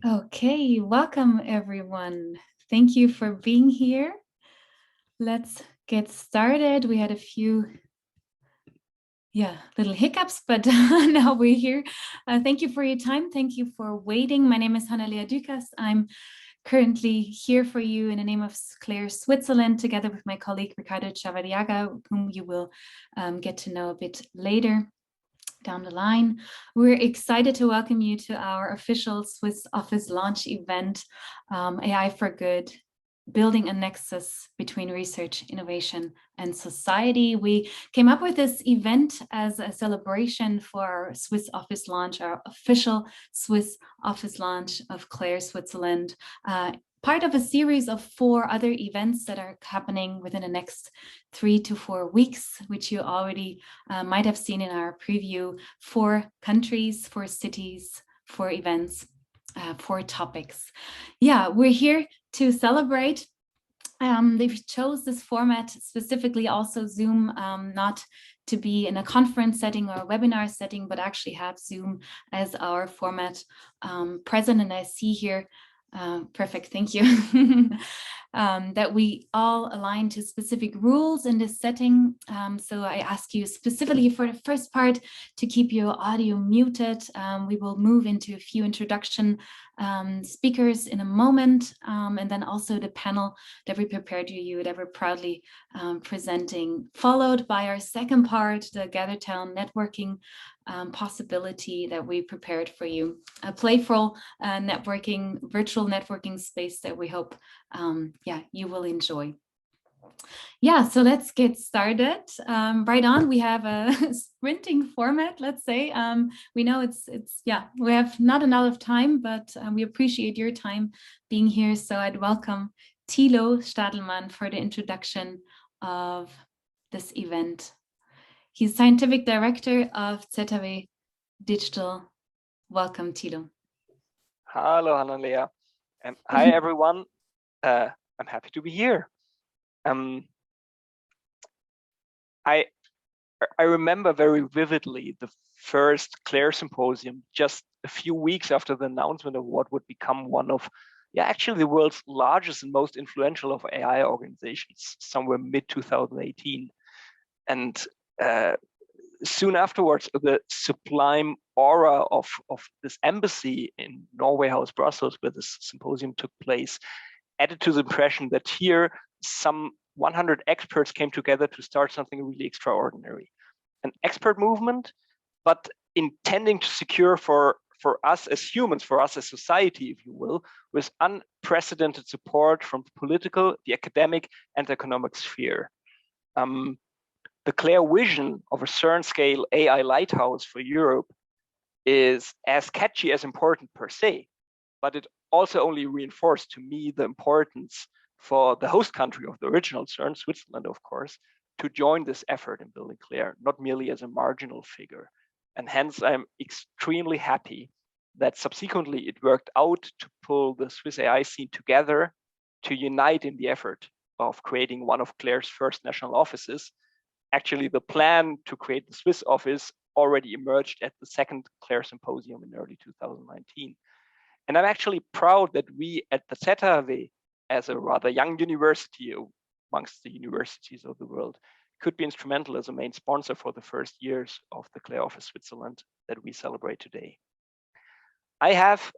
Okay, welcome everyone. Thank you for being here. Let's get started. We had a few little hiccups, but now we're here. Thank you for your time. Thank you for waiting. My name is Hanna-Lea Dukas. I'm currently here for you in the name of Claire Switzerland, together with my colleague Ricardo Chavariaga, whom you will get to know a bit later down the line. We're excited to welcome you to our official Swiss office launch event, AI for Good, building a nexus between research, innovation, and society. We came up with this event as a celebration for our Swiss office launch, our official Swiss office launch of Claire Switzerland, part of a series of 4 other events that are happening within the next 3 to 4 weeks, which you already might have seen in our preview. 4 countries, 4 cities, 4 events, 4 topics. Yeah, we're here to celebrate. They've chose this format specifically, also Zoom, not to be in a conference setting or a webinar setting, but actually have Zoom as our format present. And I see here, perfect, thank you, that we all align to specific rules in this setting. So I ask you specifically for the first part to keep your audio muted. We will move into a few introduction speakers in a moment, and then also the panel that we prepared you that we're proudly presenting, followed by our second part, the Gather Town networking possibility that we prepared for you, a playful virtual networking space that we hope you will enjoy. So let's get started. Right on, we have a sprinting format, let's say. We know we have not a lot of time, but we appreciate your time being here. So I'd welcome Thilo Stadelmann for the introduction of this event. He's Scientific Director of ZHW Digital. Welcome, Thilo. Hello, Hanna-Lea. And hi, everyone. I'm happy to be here. I remember very vividly the first Claire Symposium just a few weeks after the announcement of what would become one of, actually the world's largest and most influential of AI organizations, somewhere mid-2018. And soon afterwards, the sublime aura of this embassy in Norway House, Brussels, where this symposium took place, added to the impression that here some 100 experts came together to start something really extraordinary. An expert movement, but intending to secure for us as humans, for us as society, if you will, with unprecedented support from the political, the academic, and economic sphere. The clear vision of a CERN-scale AI lighthouse for Europe is as catchy as important per se, but it also only reinforced to me the importance for the host country of the original CERN, Switzerland, of course, to join this effort in building Claire, not merely as a marginal figure. And hence, I'm extremely happy that subsequently it worked out to pull the Swiss AI scene together to unite in the effort of creating one of Claire's first national offices. Actually, the plan to create the Swiss office already emerged at the second Claire Symposium in early 2019. And I'm actually proud that we at the ZHW, as a rather young university amongst the universities of the world, could be instrumental as a main sponsor for the first years of the Claire Office Switzerland that we celebrate today. I have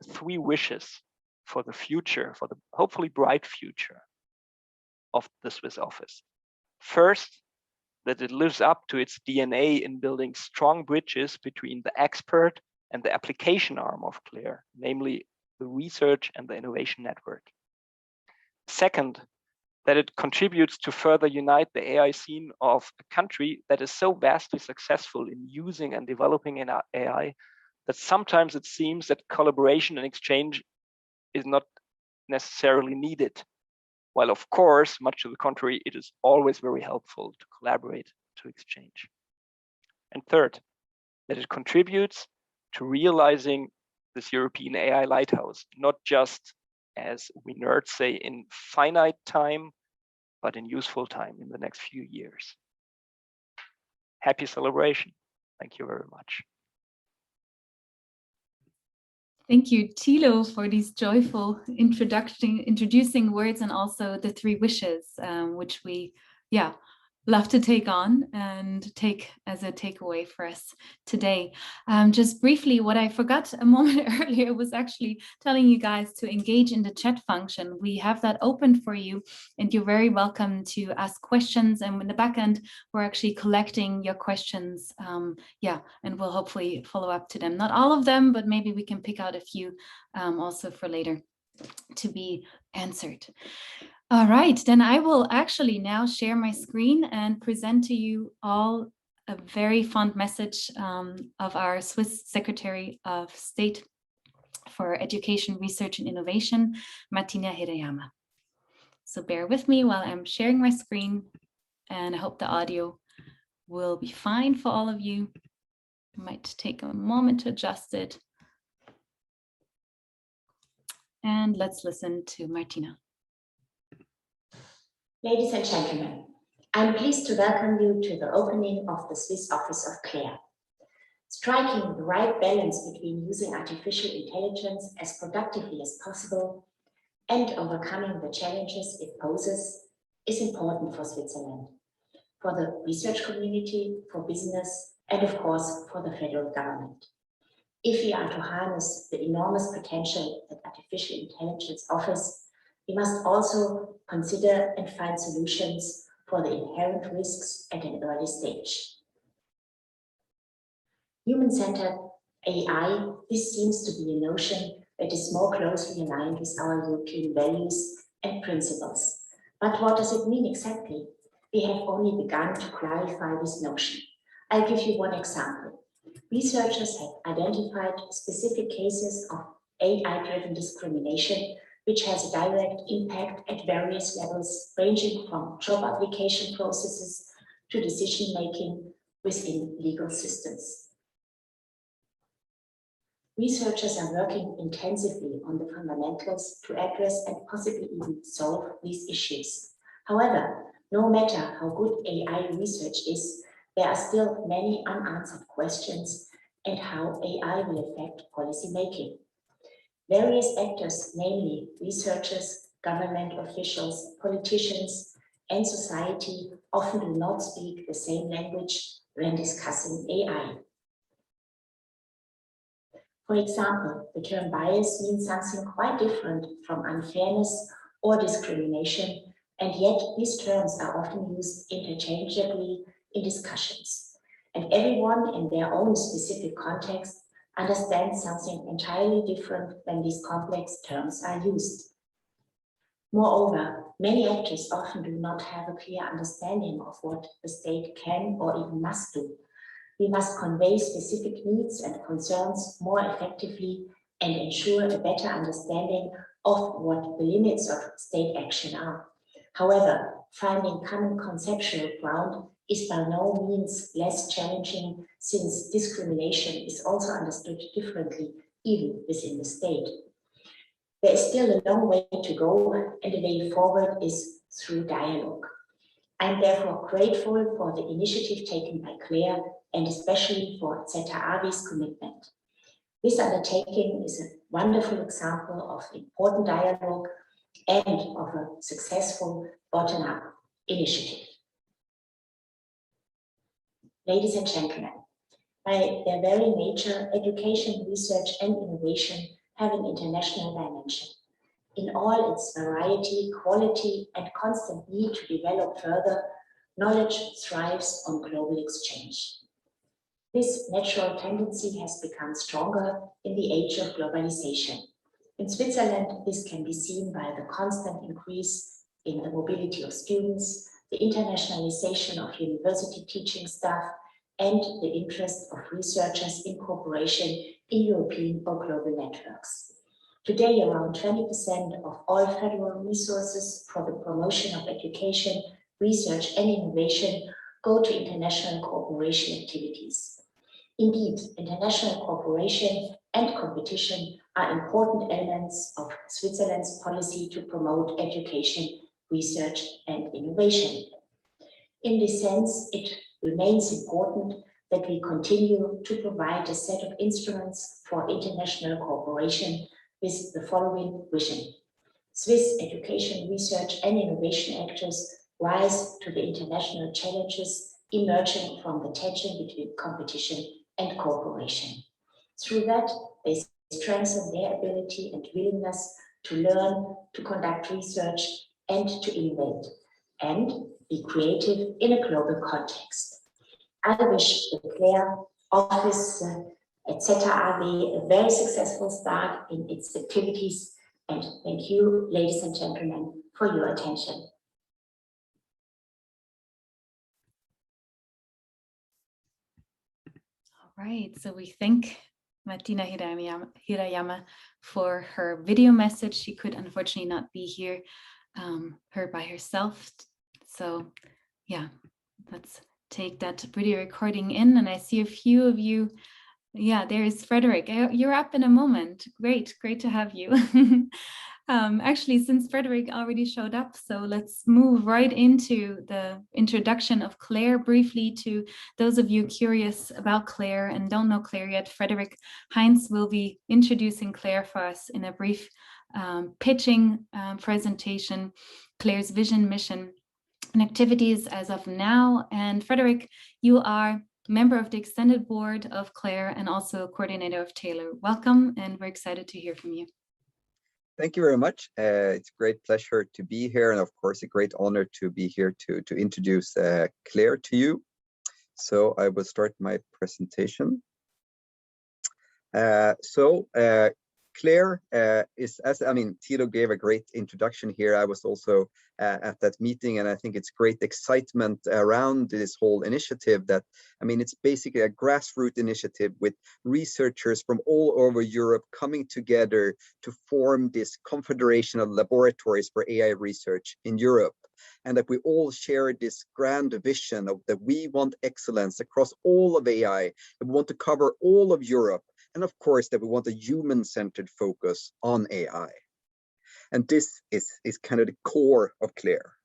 3 wishes for the future, for the hopefully bright future of the Swiss office. First, that it lives up to its DNA in building strong bridges between the expert and the application arm of Claire, namely the research and the innovation network. Second, that it contributes to further unite the AI scene of a country that is so vastly successful in using and developing an AI that sometimes it seems that collaboration and exchange is not necessarily needed. While of course, much to the contrary, it is always very helpful to collaborate, to exchange. And third, that it contributes to realizing this European AI lighthouse, not just, as we nerds say, in finite time, but in useful time in the next few years. Happy celebration. Thank you very much. Thank you, Thilo, for these joyful introducing words, and also the 3 wishes, which we, love to take on and take as a takeaway for us today. Just briefly, what I forgot a moment earlier was actually telling you guys to engage in the chat function. We have that open for you, and you're very welcome to ask questions. And in the back end, we're actually collecting your questions, and we'll hopefully follow up to them. Not all of them, but maybe we can pick out a few also for later to be answered. All right, then I will actually now share my screen and present to you all a very fond message of our Swiss Secretary of State for Education, Research and Innovation, Martina Hirayama. So bear with me while I'm sharing my screen, and I hope the audio will be fine for all of you. I might take a moment to adjust it. And let's listen to Martina. Ladies and gentlemen, I'm pleased to welcome you to the opening of the Swiss office of CLAIR. Striking the right balance between using artificial intelligence as productively as possible and overcoming the challenges it poses is important for Switzerland, for the research community, for business, and of course for the federal government. If we are to harness the enormous potential that artificial intelligence offers, we must also consider and find solutions for the inherent risks at an early stage. Human-centered AI, this seems to be a notion that is more closely aligned with our European values and principles. But what does it mean exactly? We have only begun to clarify this notion. I'll give you one example. Researchers have identified specific cases of AI-driven discrimination, which has a direct impact at various levels, ranging from job application processes to decision-making within legal systems. Researchers are working intensively on the fundamentals to address and possibly even solve these issues. However, no matter how good AI research is, there are still many unanswered questions and how AI will affect policy making. Various actors, namely researchers, government officials, politicians, and society, often do not speak the same language when discussing AI. For example, the term bias means something quite different from unfairness or discrimination, and yet these terms are often used interchangeably in discussions. And everyone in their own specific context understands something entirely different when these complex terms are used. Moreover, many actors often do not have a clear understanding of what the state can or even must do. We must convey specific needs and concerns more effectively and ensure a better understanding of what the limits of state action are. However, finding common conceptual ground is by no means less challenging, since discrimination is also understood differently, even within the state. There is still a long way to go, and the way forward is through dialogue. I am therefore grateful for the initiative taken by CLAIR and especially for Zeta Avi's commitment. This undertaking is a wonderful example of important dialogue and of a successful bottom-up initiative. Ladies and gentlemen, by their very nature, education, research, and innovation have an international dimension. In all its variety, quality, and constant need to develop further, knowledge thrives on global exchange. This natural tendency has become stronger in the age of globalization. In Switzerland, this can be seen by the constant increase in the mobility of students, the internationalization of university teaching staff, and the interest of researchers in cooperation in European or global networks. Today, around 20% of all federal resources for the promotion of education, research, and innovation go to international cooperation activities. Indeed, international cooperation and competition are important elements of Switzerland's policy to promote education, research, and innovation. In this sense, it remains important that we continue to provide a set of instruments for international cooperation with the following vision. Swiss education, research and innovation actors rise to the international challenges emerging from the tension between competition and cooperation. Through that, they strengthen their ability and willingness to learn, to conduct research, and to innovate, and be creative in a global context. I wish the Claire office, etc. AG a very successful start in its activities, and thank you, ladies and gentlemen, for your attention. All right, so we thank Martina Hirayama for her video message. She could unfortunately not be here, her by herself. So yeah, let's take that video recording in. And I see a few of you. Yeah, there's Frederick. You're up in a moment. Great to have you. Actually, since Frederick already showed up, so let's move right into the introduction of Claire. Briefly, to those of you curious about Claire and don't know Claire yet, Frederick Heinz will be introducing Claire for us in a brief pitching presentation, Claire's vision, mission, and activities as of now. And Frederick, you are member of the extended board of Claire and also coordinator of Taylor. Welcome, and we're excited to hear from you. Thank you very much. It's a great pleasure to be here, and of course a great honor to be here to introduce Claire to you. So I will start my presentation. Claire is, Tilo gave a great introduction here. I was also at that meeting, and I think it's great excitement around this whole initiative that, it's basically a grassroots initiative with researchers from all over Europe coming together to form this confederation of laboratories for AI research in Europe. And that we all share this grand vision of that we want excellence across all of AI, and we want to cover all of Europe. And of course, that we want a human-centered focus on AI. And this is kind of the core of Claire.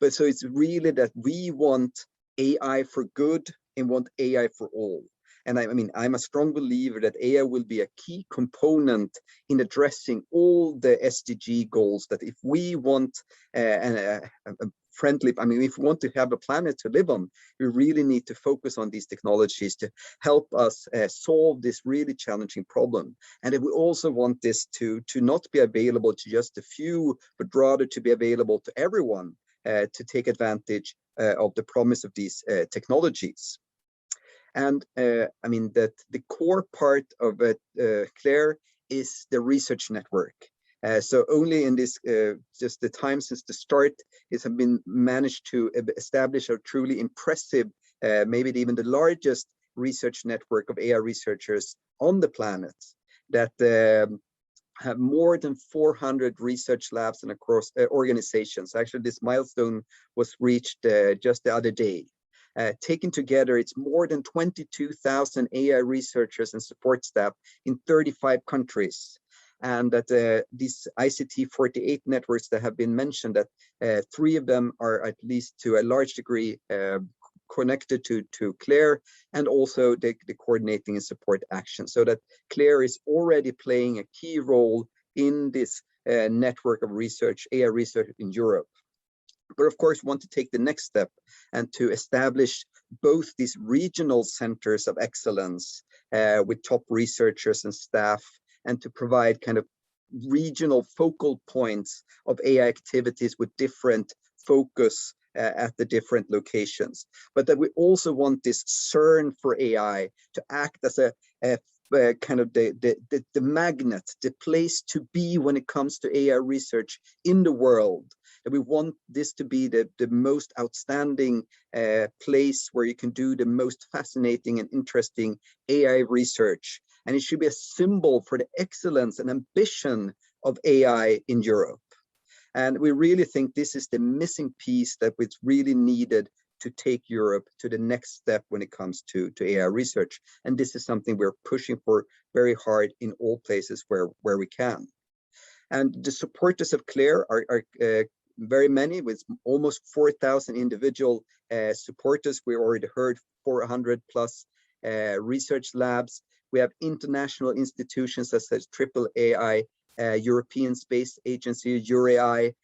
But so it's really that we want AI for good and want AI for all. And I'm a strong believer that AI will be a key component in addressing all the SDG goals, that if we want if we want to have a planet to live on, we really need to focus on these technologies to help us solve this really challenging problem. And if we also want this to not be available to just a few, but rather to be available to everyone to take advantage of the promise of these technologies. And that the core part of Claire is the research network. So only in this, just the time since the start, it has been managed to establish a truly impressive, maybe even the largest research network of AI researchers on the planet that have more than 400 research labs and across organizations. Actually, this milestone was reached just the other day. Taken together, it's more than 22,000 AI researchers and support staff in 35 countries. And that these ICT 48 networks that have been mentioned, that 3 of them are at least to a large degree connected to Claire, and also the coordinating and support action. So that Claire is already playing a key role in this network of research, AI research in Europe. But of course, we want to take the next step and to establish both these regional centers of excellence with top researchers and staff, and to provide kind of regional focal points of AI activities with different focus at the different locations. But that we also want this CERN for AI to act as a kind of the magnet, the place to be when it comes to AI research in the world. And we want this to be the most outstanding place where you can do the most fascinating and interesting AI research. And it should be a symbol for the excellence and ambition of AI in Europe. And we really think this is the missing piece that was really needed to take Europe to the next step when it comes to AI research. And this is something we're pushing for very hard in all places where we can. And the supporters of Claire are very many, with almost 4,000 individual supporters. We already heard 400 plus research labs. We have international institutions such as AAAI, European Space Agency, EURAI,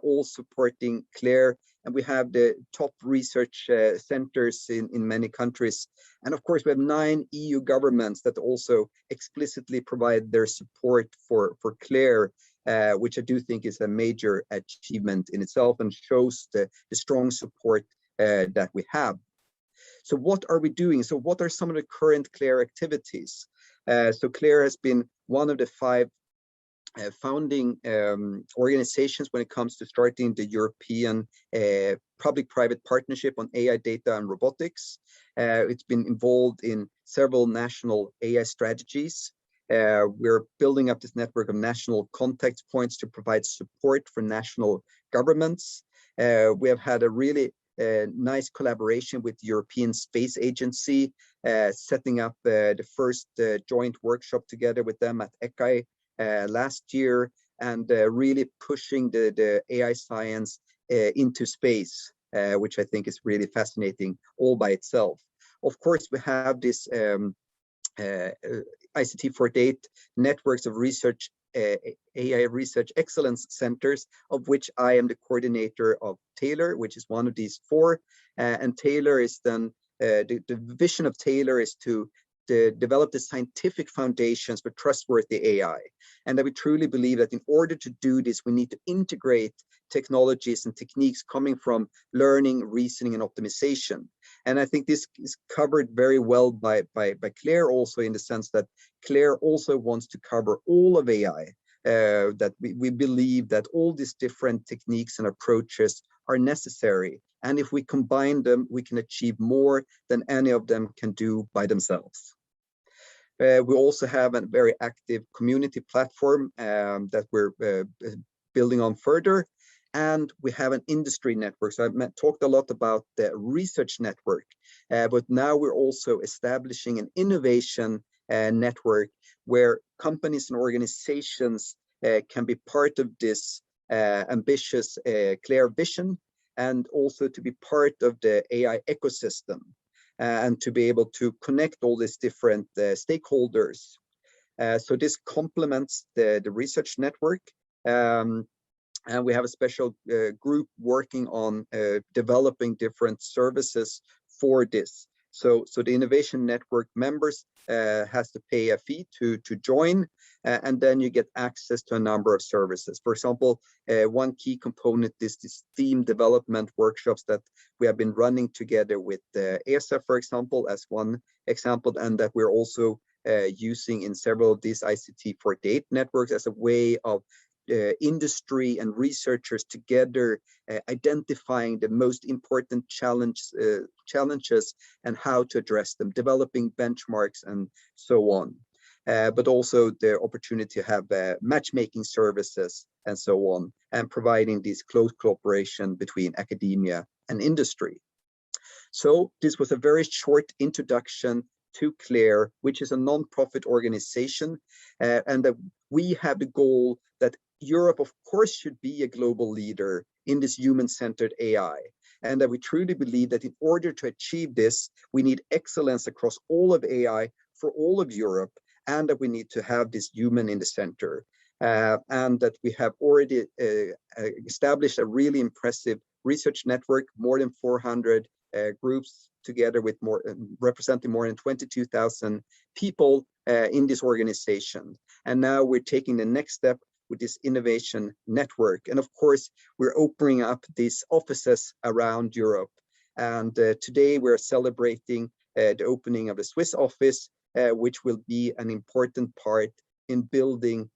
all supporting CLARE. And we have the top research centers in many countries. And of course, we have 9 EU governments that also explicitly provide their support for CLARE, which I do think is a major achievement in itself and shows the strong support that we have. So what are we doing? So what are some of the current CLARE activities? So CLARE has been one of the 5 founding organizations when it comes to starting the European public-private partnership on AI data and robotics. It's been involved in several national AI strategies. We're building up this network of national contact points to provide support for national governments. We have had a really nice collaboration with the European Space Agency, setting up the first joint workshop together with them at ECAI last year, and really pushing the AI science into space, which I think is really fascinating all by itself. Of course, we have this ICT48 networks of research, AI research excellence centers, of which I am the coordinator of Taylor, which is one of these 4. And Taylor is then, the vision of Taylor is to develop the scientific foundations for trustworthy AI. And that we truly believe that in order to do this, we need to integrate technologies and techniques coming from learning, reasoning, and optimization. And I think this is covered very well by CLARE also, in the sense that CLARE also wants to cover all of AI, that we believe that all these different techniques and approaches are necessary. And if we combine them, we can achieve more than any of them can do by themselves. We also have a very active community platform that we're building on further. And we have an industry network. So I've talked a lot about the research network, but now we're also establishing an innovation network where companies and organizations can be part of this ambitious CLARE vision, and also to be part of the AI ecosystem, and to be able to connect all these different stakeholders. So this complements the research network. And we have a special group working on developing different services for this. So the Innovation Network members has to pay a fee to join, and then you get access to a number of services. For example, one key component is this theme development workshops that we have been running together with ESA, for example, as one example, and that we're also using in several of these ICT48 networks as a way of industry and researchers together identifying the most important challenges and how to address them, developing benchmarks and so on. But also the opportunity to have matchmaking services and so on, and providing this close cooperation between academia and industry. So this was a very short introduction to CLARE, which is a non-profit organization, and that we have the goal that Europe, of course, should be a global leader in this human-centered AI, and that we truly believe that in order to achieve this, we need excellence across all of AI for all of Europe, and that we need to have this human in the center, and that we have already established a really impressive research network, more than 400 groups together with representing more than 22,000 people in this organization. And now we're taking the next step with this innovation network. And of course, we're opening up these offices around Europe. And today we're celebrating the opening of the Swiss office, which will be an important part in building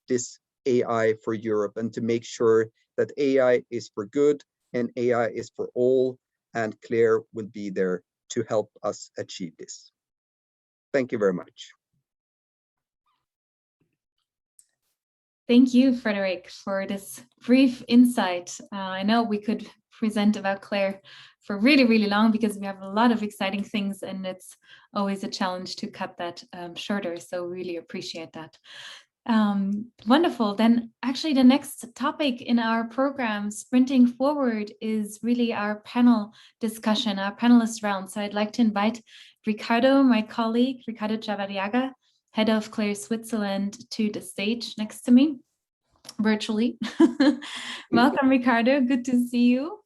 this AI for Europe, and to make sure that AI is for good and AI is for all, and CLARE will be there to help us achieve this. Thank you very much. Thank you, Frederick, for this brief insight. I know we could present about CLARE for really, really long, because we have a lot of exciting things, and it's always a challenge to cut that shorter. So really appreciate that. Wonderful. Then actually the next topic in our program, Sprinting Forward, is really our panel discussion, our panelist round. So I'd like to invite Ricardo, my colleague, Ricardo Chavarriaga, head of CLARE Switzerland, to the stage next to me, virtually. Welcome, Ricardo. Good to see you.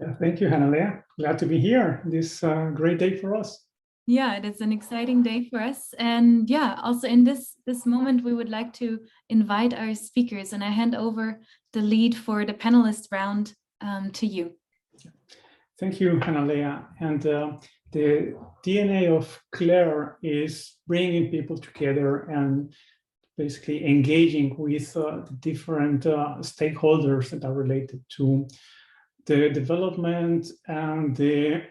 Yeah, thank you, Hannah-Lea. Glad to be here. This great day for us. Yeah, it is an exciting day for us. And yeah, also in this moment, we would like to invite our speakers, and I hand over the lead for the panelist round to you. Thank you, Hannah-Lea. And the DNA of CLARE is bringing people together and basically engaging with the different stakeholders that are related to the development and the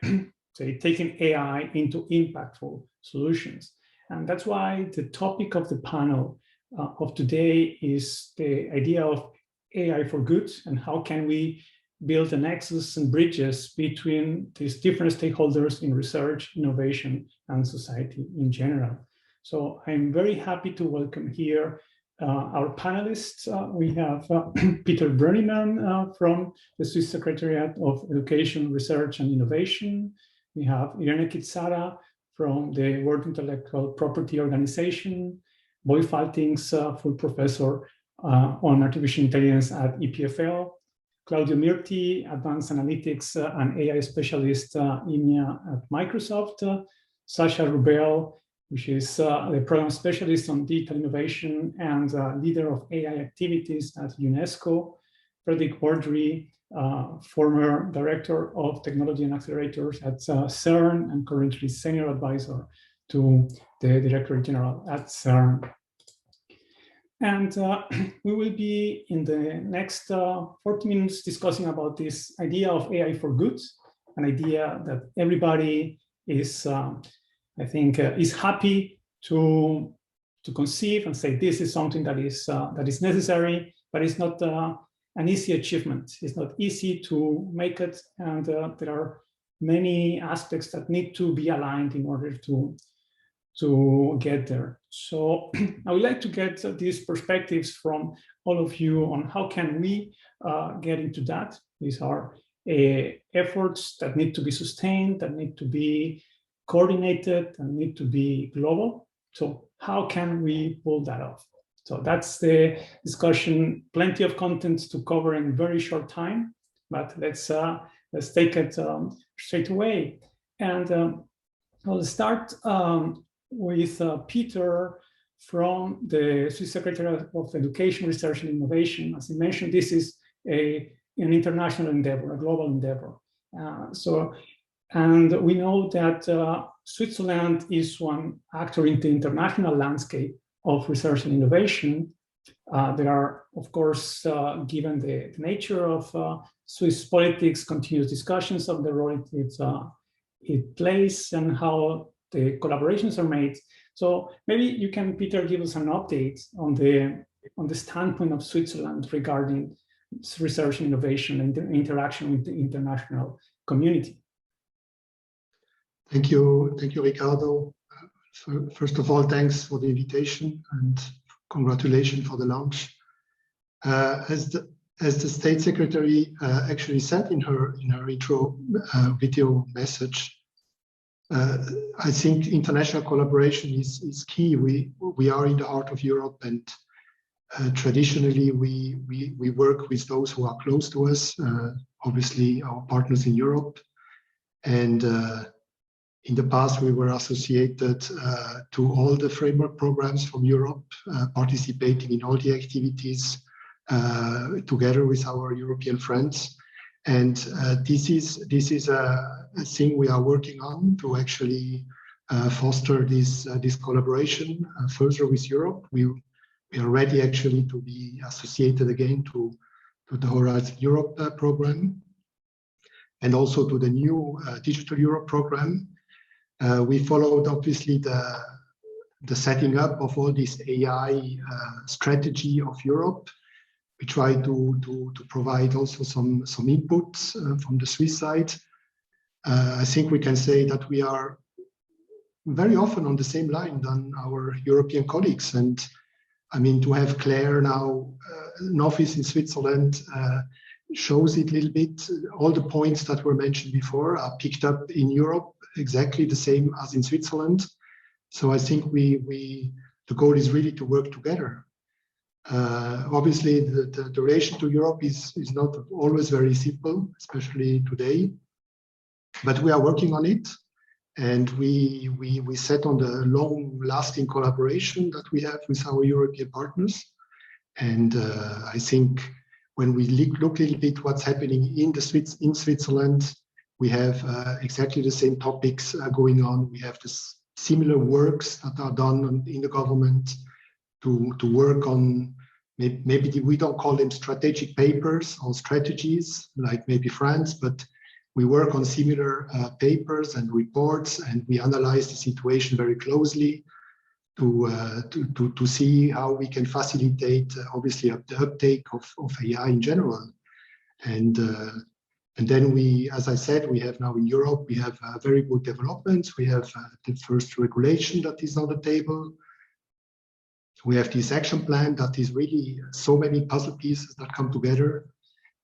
say, taking AI into impactful solutions. And that's why the topic of the panel of today is the idea of AI for good, and how can we build a nexus and bridges between these different stakeholders in research, innovation, and society in general. So I'm very happy to welcome here our panelists. We have Peter Brönnimann from the Swiss Secretariat of Education, Research and Innovation. We have Irene Kitsara from the World Intellectual Property Organization, Boy Faltings, full professor on artificial intelligence at EPFL, Claudio Mirti, Advanced Analytics and AI Specialist EMEA at Microsoft, Sasha Rubel, which is the Program Specialist on Digital Innovation and Leader of AI Activities at UNESCO, Frederick Ordry, former Director of Technology and Accelerators at CERN and currently Senior Advisor to the Director General at CERN. And we will be in the next 40 minutes discussing about this idea of AI for good, an idea that everybody is, I think, is happy to conceive and say this is something that is necessary, but it's not an easy achievement. It's not easy to make it, and there are many aspects that need to be aligned in order to get there. So I would like to get these perspectives from all of you on how can we get into that. These are efforts that need to be sustained, that need to be coordinated, and need to be global. So how can we pull that off? So that's the discussion. Plenty of content to cover in very short time, but let's take it straight away. And I'll start with Peter from the Swiss Secretariat of Education, Research and Innovation. As I mentioned, this is an international endeavor, a global endeavor. And we know that Switzerland is one actor in the international landscape of research and innovation. There are, of course, given the nature of Swiss politics, continuous discussions of the role it plays and how the collaborations are made. So maybe you can, Peter, give us an update on the standpoint of Switzerland regarding research and innovation and the interaction with the international community. Thank you, Ricardo. First of all, thanks for the invitation and congratulations for the launch. As the State Secretary actually said in her intro video message, I think international collaboration is key. We are in the heart of Europe, and traditionally we work with those who are close to us, obviously our partners in Europe. And in the past, we were associated to all the framework programs from Europe, participating in all the activities together with our European friends. And this is a thing we are working on to actually foster this collaboration further with Europe. We are ready actually to be associated again to the Horizon Europe program, and also to the new Digital Europe program. We followed obviously the setting up of all this AI strategy of Europe. We try to provide also some inputs from the Swiss side. I think we can say that we are very often on the same line than our European colleagues. And I mean, to have CLARE now, an office in Switzerland, shows it a little bit. All the points that were mentioned before are picked up in Europe, exactly the same as in Switzerland. So I think the goal is really to work together. Obviously, the relation to Europe is not always very simple, especially today. But we are working on it, and we set on the long-lasting collaboration that we have with our European partners. And I think when we look a little bit what's happening in Switzerland, we have exactly the same topics going on. We have this similar works that are done in the government to work on, maybe we don't call them strategic papers or strategies like maybe France, but we work on similar papers and reports, and we analyze the situation very closely to see how we can facilitate, obviously, the uptake of AI in general. And then we, as I said, we have now in Europe, we have very good developments. We have the first regulation that is on the table. We have this action plan that is really so many puzzle pieces that come together.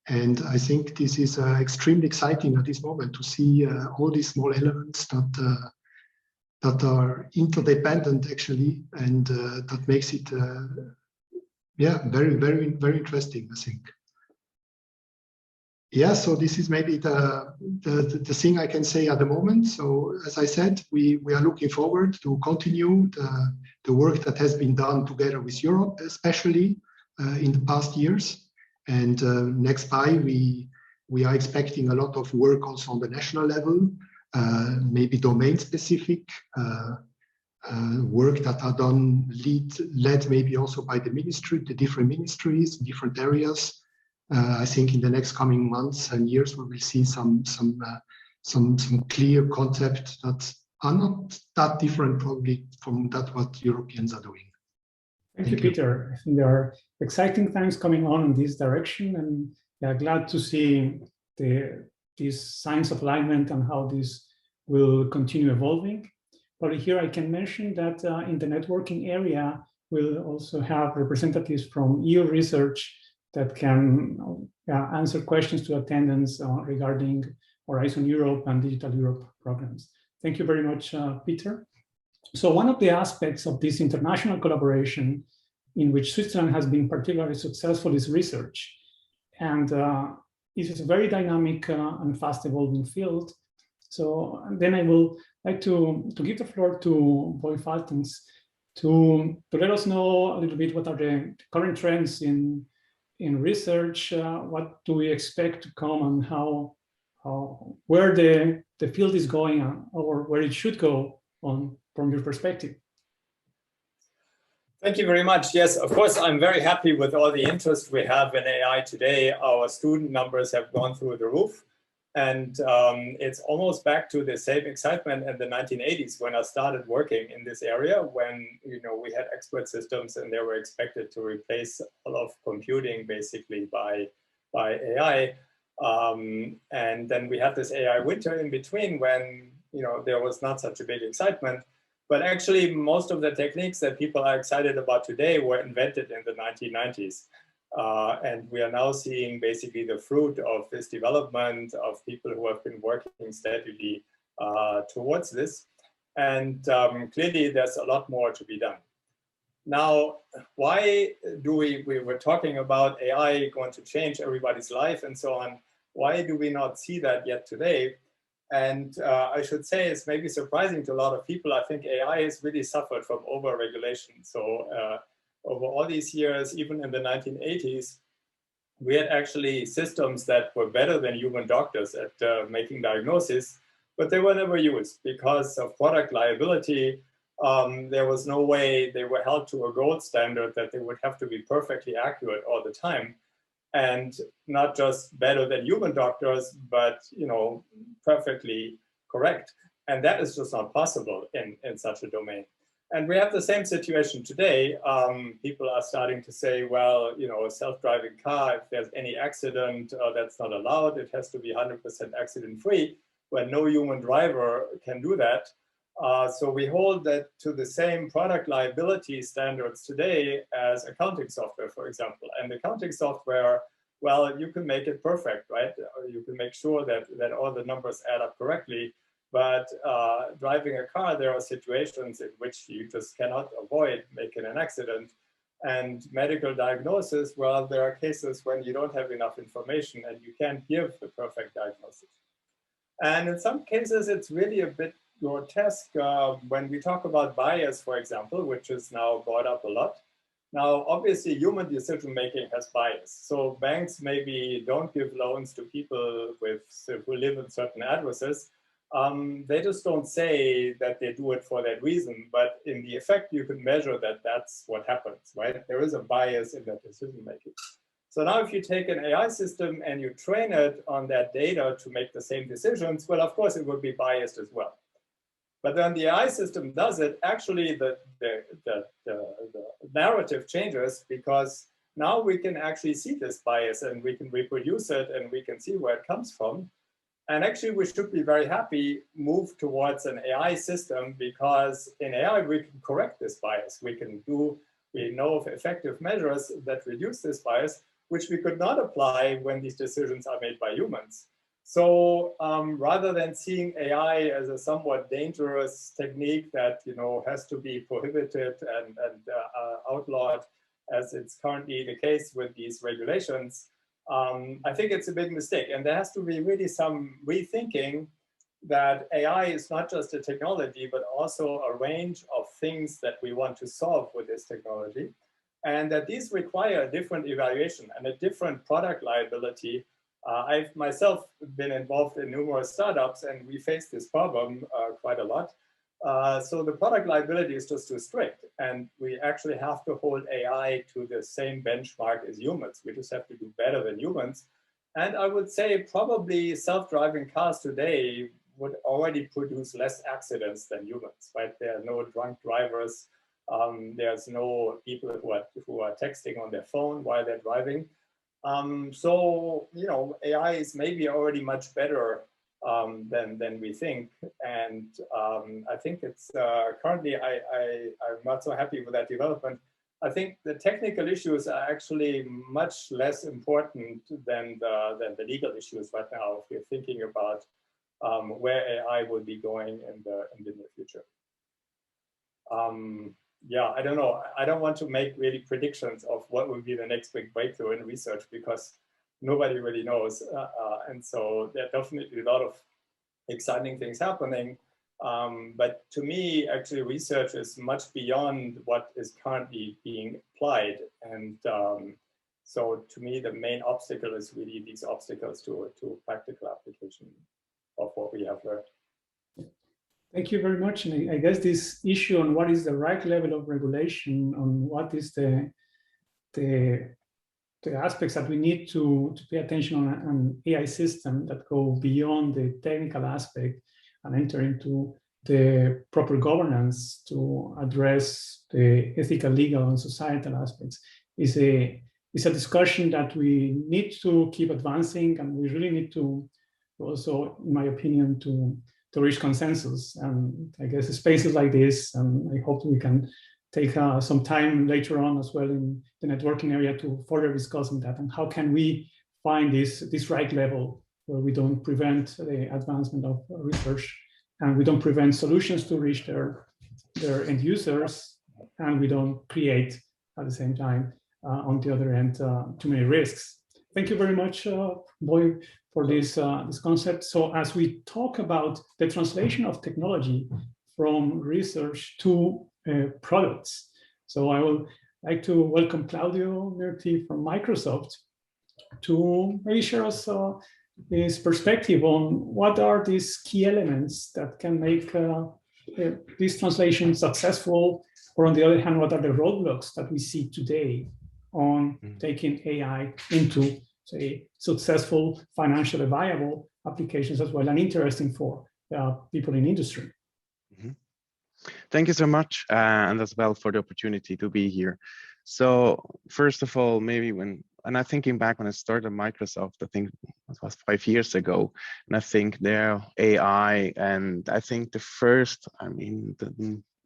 And I think this is extremely exciting at this moment to see all these small elements that are interdependent actually, and that makes it very, very, very interesting, I think. Yeah, so this is maybe the thing I can say at the moment. So as I said, we are looking forward to continue the work that has been done together with Europe, especially in the past years. And next by, we are expecting a lot of work also on the national level, maybe domain-specific work that are done, led maybe also by the ministry, the different ministries, different areas. I think in the next coming months and years, we will see some clear concepts that are not that different probably from that what Europeans are doing. Thank you, Peter. I think there are exciting times coming on in this direction, and we are glad to see these signs of alignment and how this will continue evolving. But here I can mention that in the networking area, we'll also have representatives from EU research that can answer questions to attendants regarding Horizon Europe and Digital Europe programs. Thank you very much, Peter. So one of the aspects of this international collaboration in which Switzerland has been particularly successful is research. And it is a very dynamic and fast evolving field. So then I will like to give the floor to Boy Faltens to let us know a little bit what are the current trends in research, what do we expect to come, and how where the field is going or where it should go on from your perspective. Thank you very much. Yes, of course, I'm very happy with all the interest we have in AI today. Our student numbers have gone through the roof. And it's almost back to the same excitement in the 1980s when I started working in this area, when we had expert systems and they were expected to replace a lot of computing basically by AI. And then we had this AI winter in between when there was not such a big excitement. But actually, most of the techniques that people are excited about today were invented in the 1990s. And we are now seeing basically the fruit of this development of people who have been working steadily towards this. And clearly, there's a lot more to be done. Now, why do we were talking about AI going to change everybody's life and so on. Why do we not see that yet today? And I should say it's maybe surprising to a lot of people. I think AI has really suffered from over-regulation. So over all these years, even in the 1980s, we had actually systems that were better than human doctors at making diagnosis, but they were never used because of product liability. There was no way they were held to a gold standard that they would have to be perfectly accurate all the time. And not just better than human doctors, but perfectly correct. And that is just not possible in such a domain. And we have the same situation today. People are starting to say, well, a self-driving car, if there's any accident, that's not allowed. It has to be 100% accident-free, when no human driver can do that. So we hold that to the same product liability standards today as accounting software, for example. And accounting software, well, you can make it perfect, right? You can make sure that all the numbers add up correctly. But driving a car, there are situations in which you just cannot avoid making an accident. And medical diagnosis, well, there are cases when you don't have enough information and you can't give the perfect diagnosis. And in some cases, it's really a bit grotesque when we talk about bias, for example, which is now brought up a lot. Now, obviously, human decision-making has bias. So banks maybe don't give loans to people who live in certain addresses. They just don't say that they do it for that reason, but in the effect, you can measure that that's what happens, right? There is a bias in that decision-making. So now if you take an AI system and you train it on that data to make the same decisions, well, of course, it would be biased as well. But then the AI system does it, actually the narrative changes, because now we can actually see this bias and we can reproduce it and we can see where it comes from. And actually, we should be very happy move towards an AI system, because in AI, we can correct this bias. We know of effective measures that reduce this bias, which we could not apply when these decisions are made by humans. So rather than seeing AI as a somewhat dangerous technique that has to be prohibited and outlawed, as it's currently the case with these regulations, I think it's a big mistake. And there has to be really some rethinking that AI is not just a technology, but also a range of things that we want to solve with this technology. And that these require a different evaluation and a different product liability. I've myself been involved in numerous startups, and we face this problem quite a lot. So the product liability is just too strict, and we actually have to hold AI to the same benchmark as humans. We just have to do better than humans. And I would say probably self-driving cars today would already produce less accidents than humans, right? There are no drunk drivers. There's no people who are texting on their phone while they're driving. So, AI is maybe already much better than we think. And I think it's currently, I'm not so happy with that development. I think the technical issues are actually much less important than the legal issues right now, if we're thinking about where AI will be going in the near future. Yeah, I don't know. I don't want to make really predictions of what will be the next big breakthrough in research, because nobody really knows. And so there are definitely a lot of exciting things happening. But to me, actually, research is much beyond what is currently being applied. And so to me, the main obstacle is really these obstacles to practical application of what we have learned. Thank you very much. And I guess this issue on what is the right level of regulation, on what is the aspects that we need to pay attention on an AI system that go beyond the technical aspect and enter into the proper governance to address the ethical, legal, and societal aspects is a discussion that we need to keep advancing, and we really need to also, in my opinion, to reach consensus. And I guess spaces like this, and I hope we can take some time later on as well in the networking area to further discussing that, and how can we find this right level where we don't prevent the advancement of research, and we don't prevent solutions to reach their end users, and we don't create at the same time on the other end too many risks. Thank you very much, Boy, for this concept. So as we talk about the translation of technology from research to products, so I would like to welcome Claudio Mirti from Microsoft to maybe share us his perspective on what are these key elements that can make this translation successful, or on the other hand, what are the roadblocks that we see today on taking AI into, say, successful, financially viable applications as well, and interesting for people in industry. Thank you so much, and as well for the opportunity to be here. So first of all, maybe when I'm thinking back when I started Microsoft, I think it was 5 years ago, and I think their AI, and I think the first,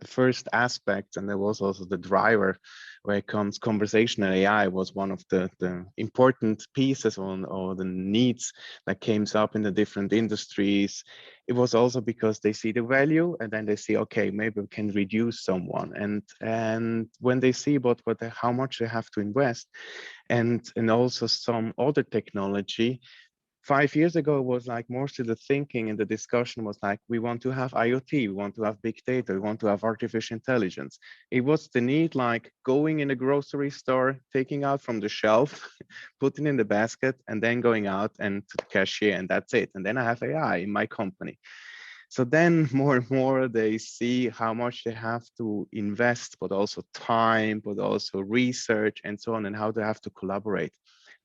the first aspect, and there was also the driver where it comes conversational AI was one of the important pieces or the needs that came up in the different industries. It was also because they see the value and then they see, okay, maybe we can reduce someone. And when they see how much they have to invest and also some other technology, 5 years ago, it was like mostly the thinking and the discussion was like, we want to have IoT, we want to have big data, we want to have artificial intelligence. It was the need like going in a grocery store, taking out from the shelf, putting in the basket, and then going out and to the cashier, and that's it. And then I have AI in my company. So then more and more they see how much they have to invest, but also time, but also research and so on, and how they have to collaborate.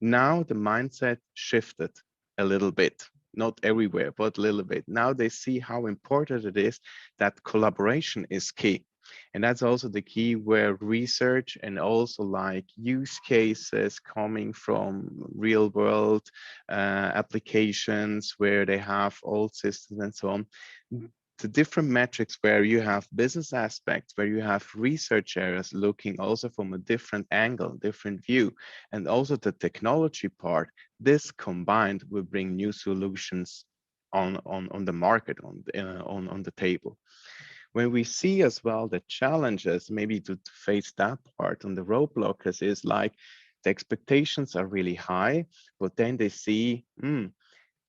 Now the mindset shifted a little bit, not everywhere, but a little bit. Now they see how important it is that collaboration is key. And that's also the key where research and also like use cases coming from real world applications where they have old systems and so on. The different metrics where you have business aspects, where you have research areas looking also from a different angle, different view, and also the technology part, this combined will bring new solutions on the market, on the table. When we see as well the challenges, maybe to face that part on the roadblockers is like the expectations are really high, but then they see,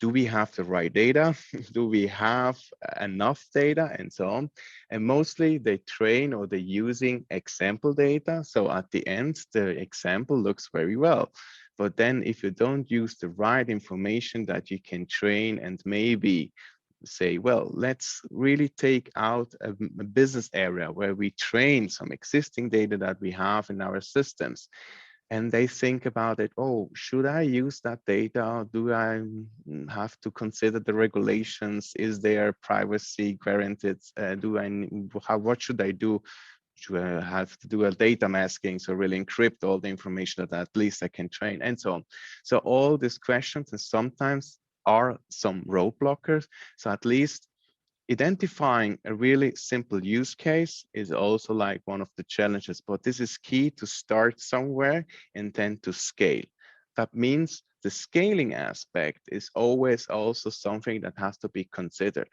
do we have the right data? Do we have enough data and so on? And mostly they train or they're using example data. So at the end, the example looks very well. But then if you don't use the right information that you can train and maybe say, well, let's really take out a business area where we train some existing data that we have in our systems. And they think about it, oh, should I use that data? Do I have to consider the regulations? Is there privacy guaranteed? What should I do? Should I have to do a data masking? So really encrypt all the information that at least I can train and so on. So all these questions and sometimes are some roadblockers. So at least identifying a really simple use case is also like one of the challenges, but this is key to start somewhere and then to scale. That means the scaling aspect is always also something that has to be considered,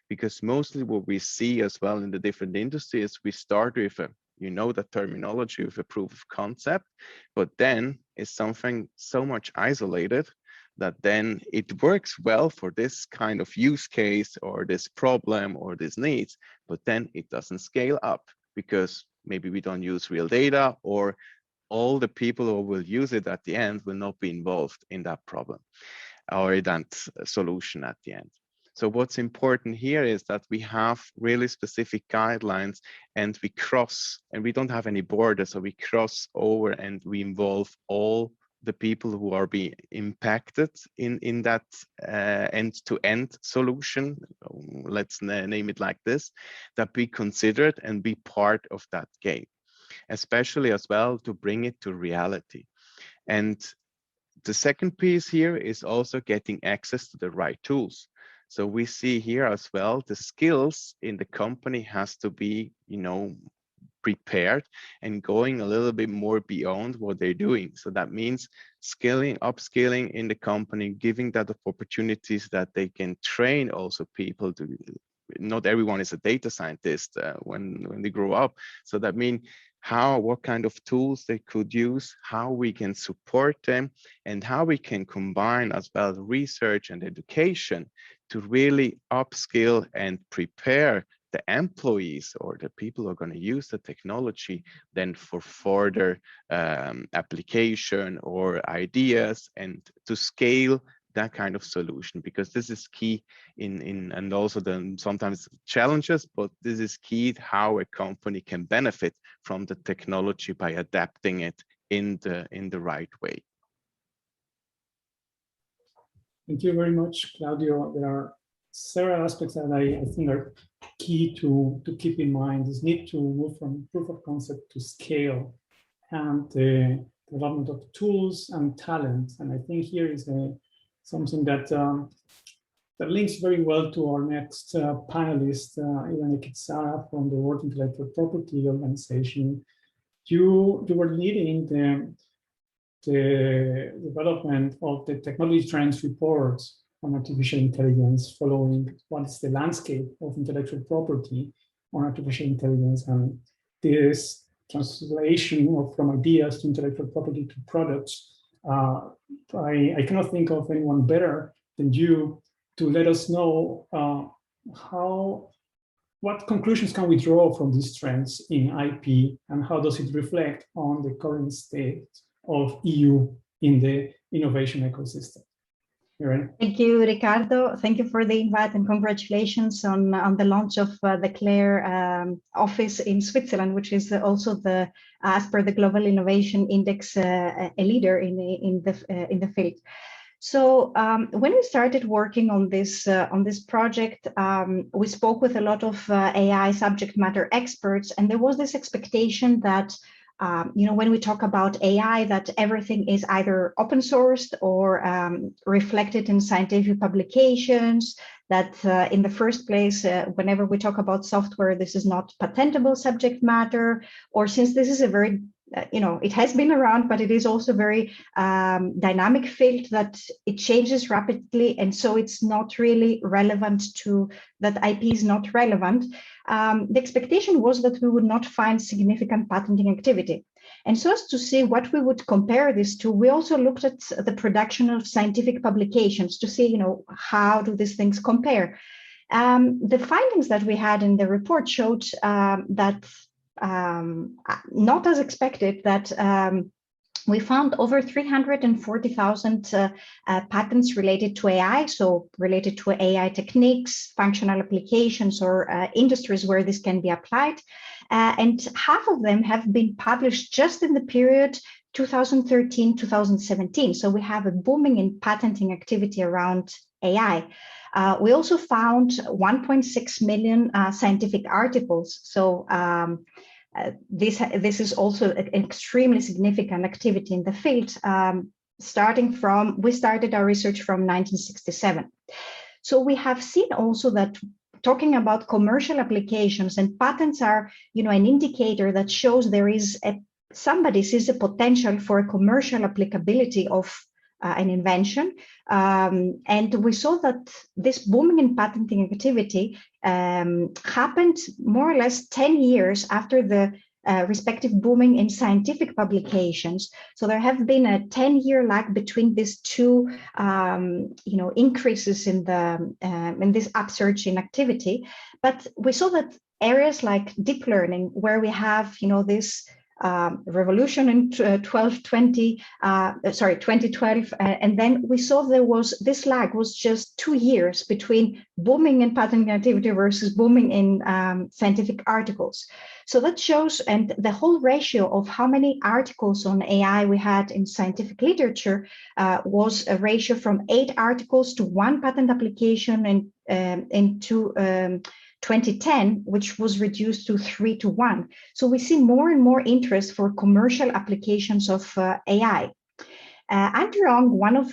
because mostly what we see as well in the different industries, we start with the terminology of a proof of concept, but then it's something so much isolated that then it works well for this kind of use case or this problem or this needs, but then it doesn't scale up because maybe we don't use real data, or all the people who will use it at the end will not be involved in that problem or in that solution at the end. So what's important here is that we have really specific guidelines and we cross, and we don't have any borders, so we cross over and we involve all the people who are being impacted in that end-to-end solution, let's name it like this, that be considered and be part of that game, especially as well to bring it to reality. And the second piece here is also getting access to the right tools. So we see here as well, the skills in the company has to be, prepared and going a little bit more beyond what they're doing. So that means scaling, upskilling in the company, giving that opportunities that they can train also people to, not everyone is a data scientist when they grow up. So that means what kind of tools they could use, how we can support them, and how we can combine as well research and education to really upskill and prepare the employees or the people who are going to use the technology then for further application or ideas and to scale that kind of solution, because this is key and also the sometimes challenges, but this is key how a company can benefit from the technology by adapting it in the right way. Thank you very much, Claudio. There are several aspects that I think are key to keep in mind. This need to move from proof of concept to scale and the development of tools and talent. And I think here is something that that links very well to our next panelist, Ilana Kitsara from the World Intellectual Property Organization. You were leading the development of the technology trends reports on artificial intelligence, following what's the landscape of intellectual property on artificial intelligence, and this translation from ideas to intellectual property to products. I cannot think of anyone better than you to let us know what conclusions can we draw from these trends in IP, and how does it reflect on the current state of EU in the innovation ecosystem? Irene? Thank you, Ricardo. Thank you for the invite, and congratulations on the launch of the CLARE office in Switzerland, which is also as per the Global Innovation Index, a leader in the field. So when we started working on this project, we spoke with a lot of AI subject matter experts, and there was this expectation that when we talk about AI, that everything is either open sourced or reflected in scientific publications, that in the first place, whenever we talk about software, this is not patentable subject matter, or since this is a very it has been around, but it is also very dynamic field, that it changes rapidly, and so it's not really relevant that IP is not relevant. The expectation was that we would not find significant patenting activity. And so as to see what we would compare this to, we also looked at the production of scientific publications to see, how do these things compare. The findings that we had in the report showed that not as expected, that we found over 340,000 patents related to AI, so related to AI techniques, functional applications, or industries where this can be applied. And half of them have been published just in the period 2013-2017. So we have a booming in patenting activity around AI. We also found 1.6 million scientific articles. So this is also an extremely significant activity in the field. We started our research from 1967. So we have seen also that talking about commercial applications, and patents are, an indicator that shows somebody sees a potential for a commercial applicability of an invention. And we saw that this booming in patenting activity happened more or less 10 years after the respective booming in scientific publications. So there have been a 10-year lag between these two, increases in this upsurge in activity. But we saw that areas like deep learning, where we have, this revolution in 2012, and then we saw this lag was just 2 years between booming in patenting activity versus booming in scientific articles. So that shows, and the whole ratio of how many articles on AI we had in scientific literature was a ratio from 8 articles to 1 patent application into 2010, which was reduced to 3 to 1. So we see more and more interest for commercial applications of AI. Andrew Ng, one of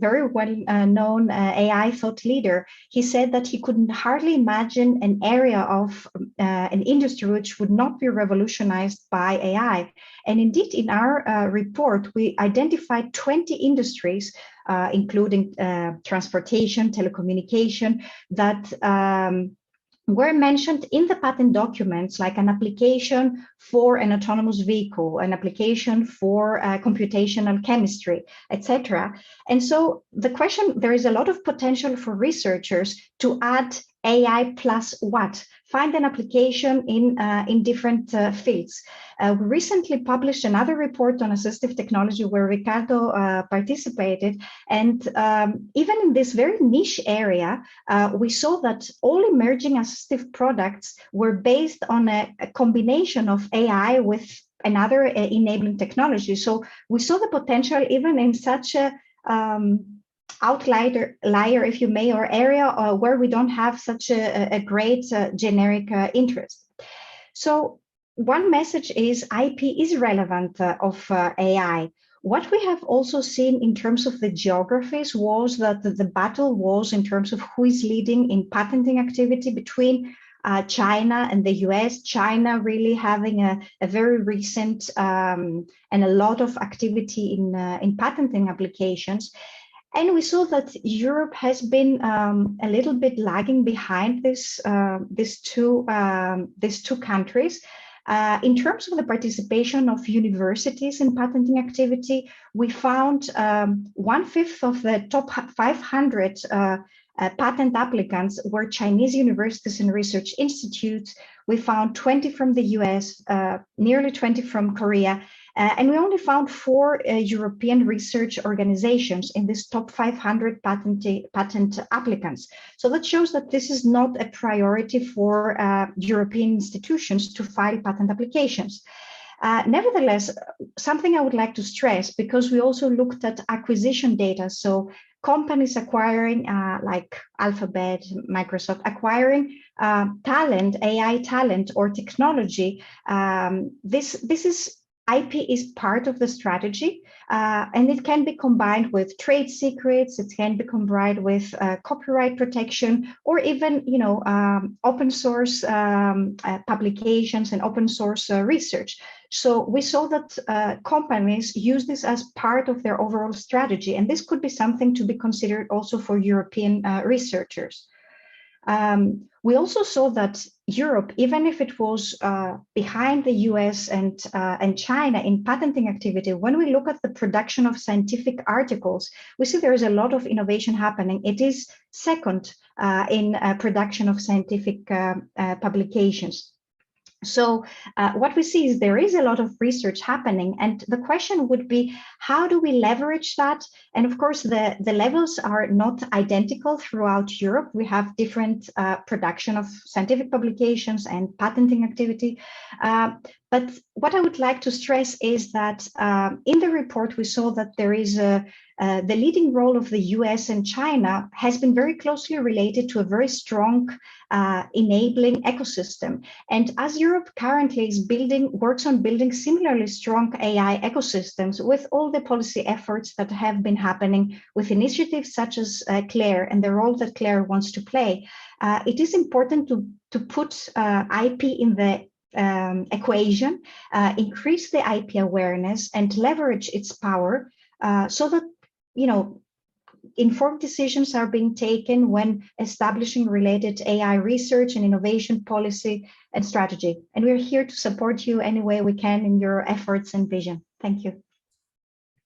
very well-known AI thought leader, he said that he could hardly imagine an area of an industry which would not be revolutionized by AI. And indeed, in our report, we identified 20 industries, including transportation, telecommunication, that were mentioned in the patent documents, like an application for an autonomous vehicle, an application for computational chemistry, etc. And so the question, there is a lot of potential for researchers to add AI plus what? Find an application in different fields. We recently published another report on assistive technology where Ricardo participated. And even in this very niche area, we saw that all emerging assistive products were based on a combination of AI with another enabling technology. So we saw the potential even in such a outlier, if you may, or area where we don't have such a great generic interest. So one message is IP is relevant of AI. What we have also seen in terms of the geographies was that the battle was in terms of who is leading in patenting activity between China and the US. China really having a very recent and a lot of activity in patenting applications. And we saw that Europe has been a little bit lagging behind these two countries. In terms of the participation of universities in patenting activity, we found 1/5 of the top 500 patent applicants were Chinese universities and research institutes. We found 20 from the US, nearly 20 from Korea, and we only found 4 European research organizations in this top 500 patent applicants. So that shows that this is not a priority for European institutions to file patent applications. Nevertheless, something I would like to stress, because we also looked at acquisition data, so companies acquiring like Alphabet, Microsoft, acquiring talent, AI talent or technology. This is IP is part of the strategy, and it can be combined with trade secrets. It can be combined with copyright protection, or even open source publications and open source research. So we saw that companies use this as part of their overall strategy, and this could be something to be considered also for European researchers. We also saw that Europe, even if it was behind the US and China in patenting activity, when we look at the production of scientific articles, we see there is a lot of innovation happening. It is second in production of scientific publications. So what we see is there is a lot of research happening, and the question would be, how do we leverage that? And of course, the levels are not identical throughout Europe. We have different production of scientific publications and patenting activity. But what I would like to stress is that in the report, we saw that there is the leading role of the US and China has been very closely related to a very strong enabling ecosystem. And as Europe currently is works on building similarly strong AI ecosystems with all the policy efforts that have been happening with initiatives such as CLARE and the role that CLARE wants to play, it is important to put IP in the equation, increase the IP awareness and leverage its power so that informed decisions are being taken when establishing related AI research and innovation policy and strategy. And we're here to support you any way we can in your efforts and vision. Thank you.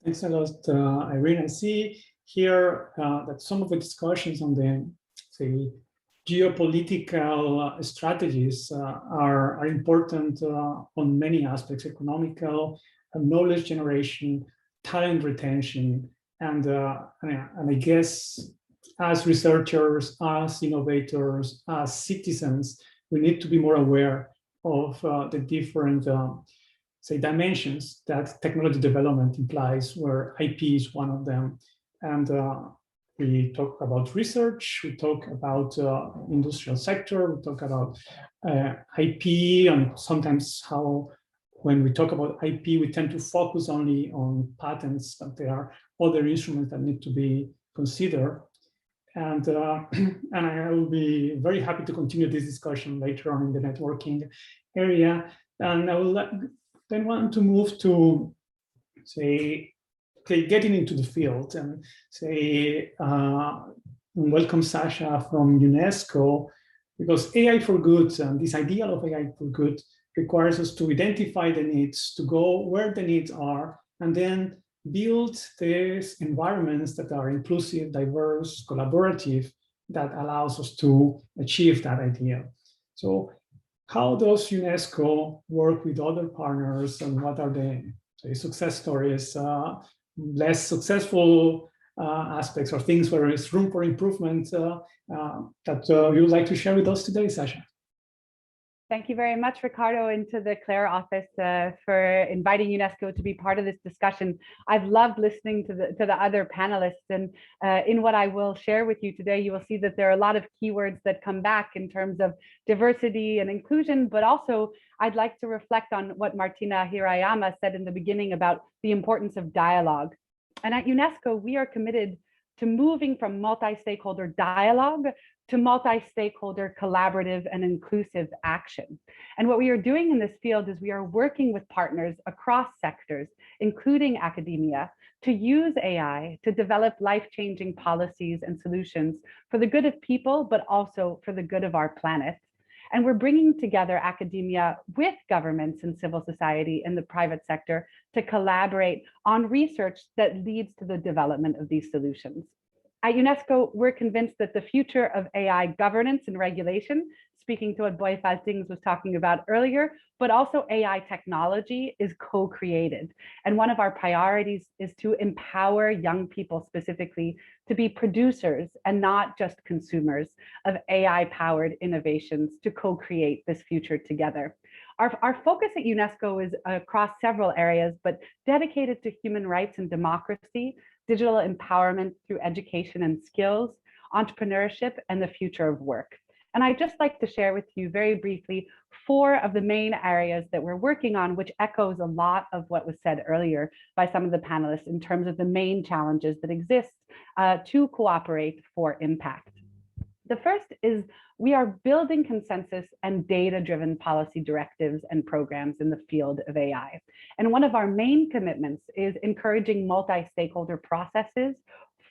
Thanks a lot, Irene. I see here that some of the discussions on the, say, geopolitical strategies are important on many aspects: economical, knowledge generation, talent retention, and I guess as researchers, as innovators, as citizens, we need to be more aware of the different, say, dimensions that technology development implies, where IP is one of them. And we talk about research, we talk about industrial sector, we talk about IP, and sometimes how when we talk about IP, we tend to focus only on patents, but there are other instruments that need to be considered. And I will be very happy to continue this discussion later on in the networking area. And I will then want to move to, say, getting into the field and say, welcome Sasha from UNESCO, because AI for good and this ideal of AI for good requires us to identify the needs, to go where the needs are, and then build these environments that are inclusive, diverse, collaborative, that allows us to achieve that idea. So how does UNESCO work with other partners, and what are the success stories, less successful aspects, or things where there's room for improvement that you would like to share with us today, Sasha? Thank you very much, Ricardo, and to the Clare office for inviting UNESCO to be part of this discussion. I've loved listening to the other panelists, and in what I will share with you today, you will see that there are a lot of keywords that come back in terms of diversity and inclusion, but also I'd like to reflect on what Martina Hirayama said in the beginning about the importance of dialogue. And at UNESCO, we are committed to moving from multi-stakeholder dialogue to multi-stakeholder collaborative and inclusive action. And what we are doing in this field is we are working with partners across sectors, including academia, to use AI to develop life-changing policies and solutions for the good of people, but also for the good of our planet. And we're bringing together academia with governments and civil society and the private sector to collaborate on research that leads to the development of these solutions. At UNESCO, we're convinced that the future of AI governance and regulation, speaking to what Boy Faltings was talking about earlier, but also AI technology is co-created. And one of our priorities is to empower young people specifically to be producers and not just consumers of AI-powered innovations to co-create this future together. Our focus at UNESCO is across several areas, but dedicated to human rights and democracy, digital empowerment through education and skills, entrepreneurship, and the future of work. And I'd just like to share with you very briefly 4 of the main areas that we're working on, which echoes a lot of what was said earlier by some of the panelists in terms of the main challenges that exist to cooperate for impact. The first is we are building consensus and data-driven policy directives and programs in the field of AI. And one of our main commitments is encouraging multi-stakeholder processes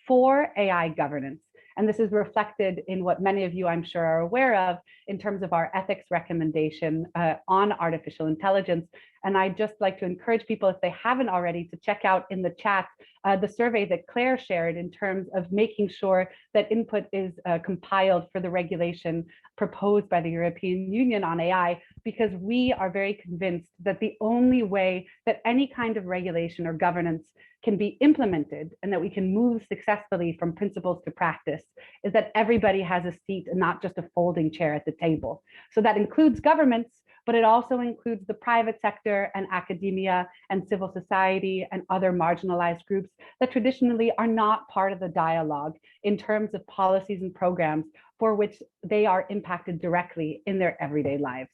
for AI governance. And this is reflected in what many of you, I'm sure, are aware of in terms of our ethics recommendation on artificial intelligence. And I'd just like to encourage people, if they haven't already, to check out in the chat the survey that Claire shared in terms of making sure that input is compiled for the regulation proposed by the European Union on AI, because we are very convinced that the only way that any kind of regulation or governance can be implemented and that we can move successfully from principles to practice is that everybody has a seat and not just a folding chair at the table. So that includes governments, but it also includes the private sector and academia and civil society and other marginalized groups that traditionally are not part of the dialogue in terms of policies and programs for which they are impacted directly in their everyday lives.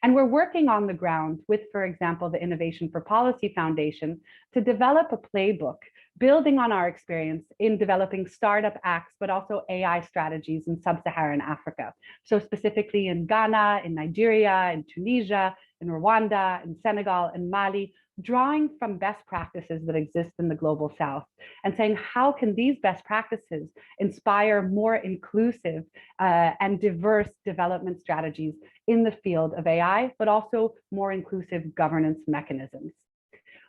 And we're working on the ground with, for example, the Innovation for Policy Foundation to develop a playbook building on our experience in developing startup acts, but also AI strategies in sub-Saharan Africa. So specifically in Ghana, in Nigeria, in Tunisia, in Rwanda, in Senegal, and Mali, drawing from best practices that exist in the global South and saying, how can these best practices inspire more inclusive and diverse development strategies in the field of AI, but also more inclusive governance mechanisms?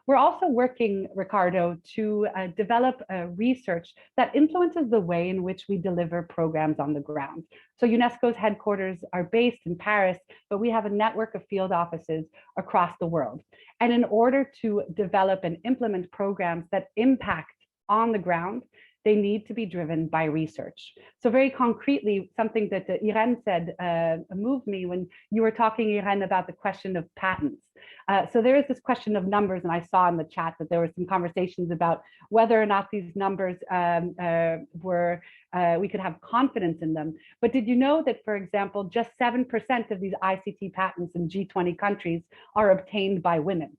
We're also working, Ricardo, to develop research that influences the way in which we deliver programs on the ground. So UNESCO's headquarters are based in Paris, but we have a network of field offices across the world. And in order to develop and implement programs that impact on the ground, they need to be driven by research. So very concretely, something that Irene said moved me when you were talking, Irene, about the question of patents. So there is this question of numbers, and I saw in the chat that there were some conversations about whether or not these numbers we could have confidence in them. But did you know that, for example, just 7% of these ICT patents in G20 countries are obtained by women?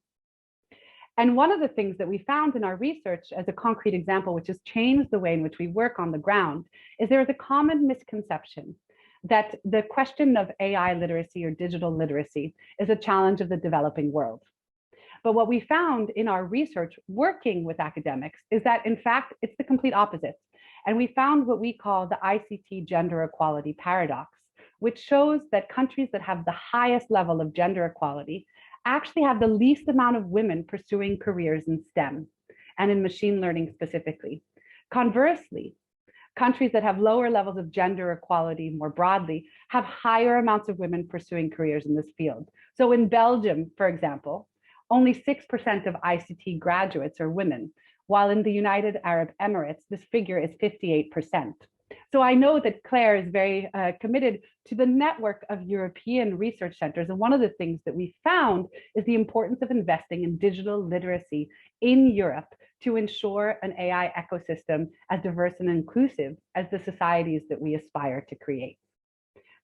And one of the things that we found in our research as a concrete example, which has changed the way in which we work on the ground, is there is a common misconception that the question of AI literacy or digital literacy is a challenge of the developing world. But what we found in our research working with academics is that, in fact, it's the complete opposite. And we found what we call the ICT gender equality paradox, which shows that countries that have the highest level of gender equality actually have the least amount of women pursuing careers in STEM and in machine learning specifically. Conversely, countries that have lower levels of gender equality more broadly have higher amounts of women pursuing careers in this field. So in Belgium, for example, only 6% of ICT graduates are women, while in the United Arab Emirates, this figure is 58%. So I know that Claire is very committed to the network of European research centers. And one of the things that we found is the importance of investing in digital literacy in Europe to ensure an AI ecosystem as diverse and inclusive as the societies that we aspire to create.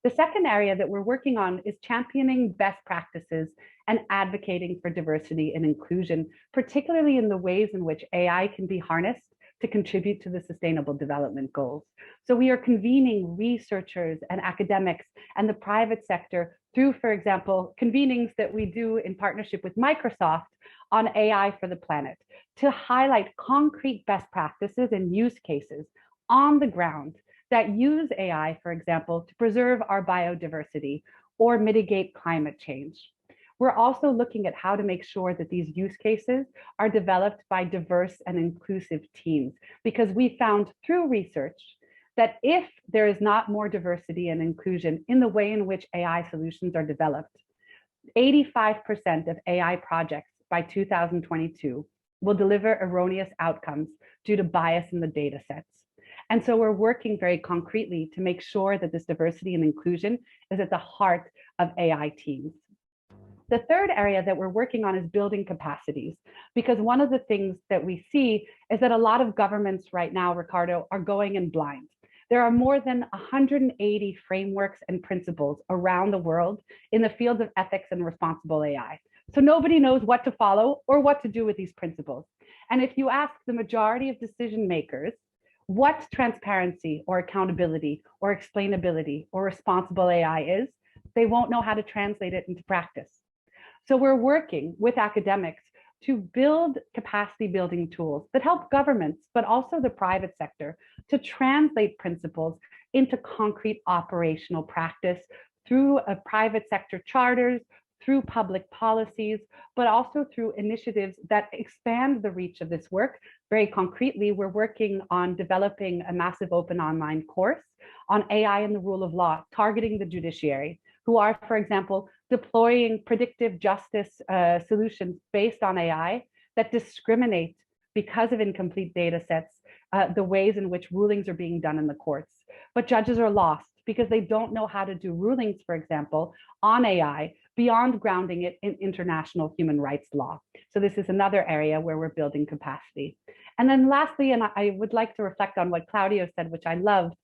The second area that we're working on is championing best practices and advocating for diversity and inclusion, particularly in the ways in which AI can be harnessed to contribute to the Sustainable Development Goals. So we are convening researchers and academics and the private sector through, for example, convenings that we do in partnership with Microsoft on AI for the planet to highlight concrete best practices and use cases on the ground that use AI, for example, to preserve our biodiversity or mitigate climate change. We're also looking at how to make sure that these use cases are developed by diverse and inclusive teams, because we found through research that if there is not more diversity and inclusion in the way in which AI solutions are developed, 85% of AI projects by 2022 will deliver erroneous outcomes due to bias in the data sets. And so we're working very concretely to make sure that this diversity and inclusion is at the heart of AI teams. The third area that we're working on is building capacities, because one of the things that we see is that a lot of governments right now, Ricardo, are going in blind. There are more than 180 frameworks and principles around the world in the fields of ethics and responsible AI. So nobody knows what to follow or what to do with these principles. And if you ask the majority of decision makers what transparency or accountability or explainability or responsible AI is, they won't know how to translate it into practice. So we're working with academics to build capacity building tools that help governments, but also the private sector, to translate principles into concrete operational practice through private sector charters, through public policies, but also through initiatives that expand the reach of this work. Very concretely, we're working on developing a massive open online course on AI and the rule of law, targeting the judiciary, who are, for example, deploying predictive justice solutions based on AI that discriminate because of incomplete data sets, the ways in which rulings are being done in the courts. But judges are lost because they don't know how to do rulings, for example, on AI beyond grounding it in international human rights law. So this is another area where we're building capacity. And then lastly, and I would like to reflect on what Claudio said, which I loved,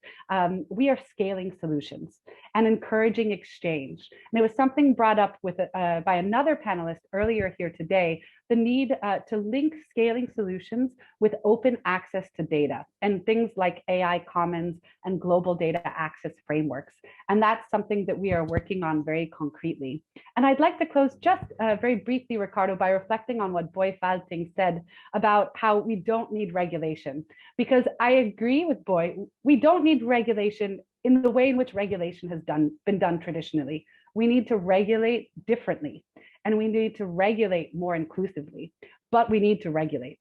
we are scaling solutions and encouraging exchange. And it was something brought up with by another panelist earlier here today, the need to link scaling solutions with open access to data and things like AI Commons and global data access frameworks. And that's something that we are working on very concretely. And I'd like to close just very briefly, Ricardo, by reflecting on what Boy Falting said about how we don't need regulation. Because I agree with Boy, we don't need regulation in the way in which regulation has been done traditionally. We need to regulate differently, and we need to regulate more inclusively, but we need to regulate.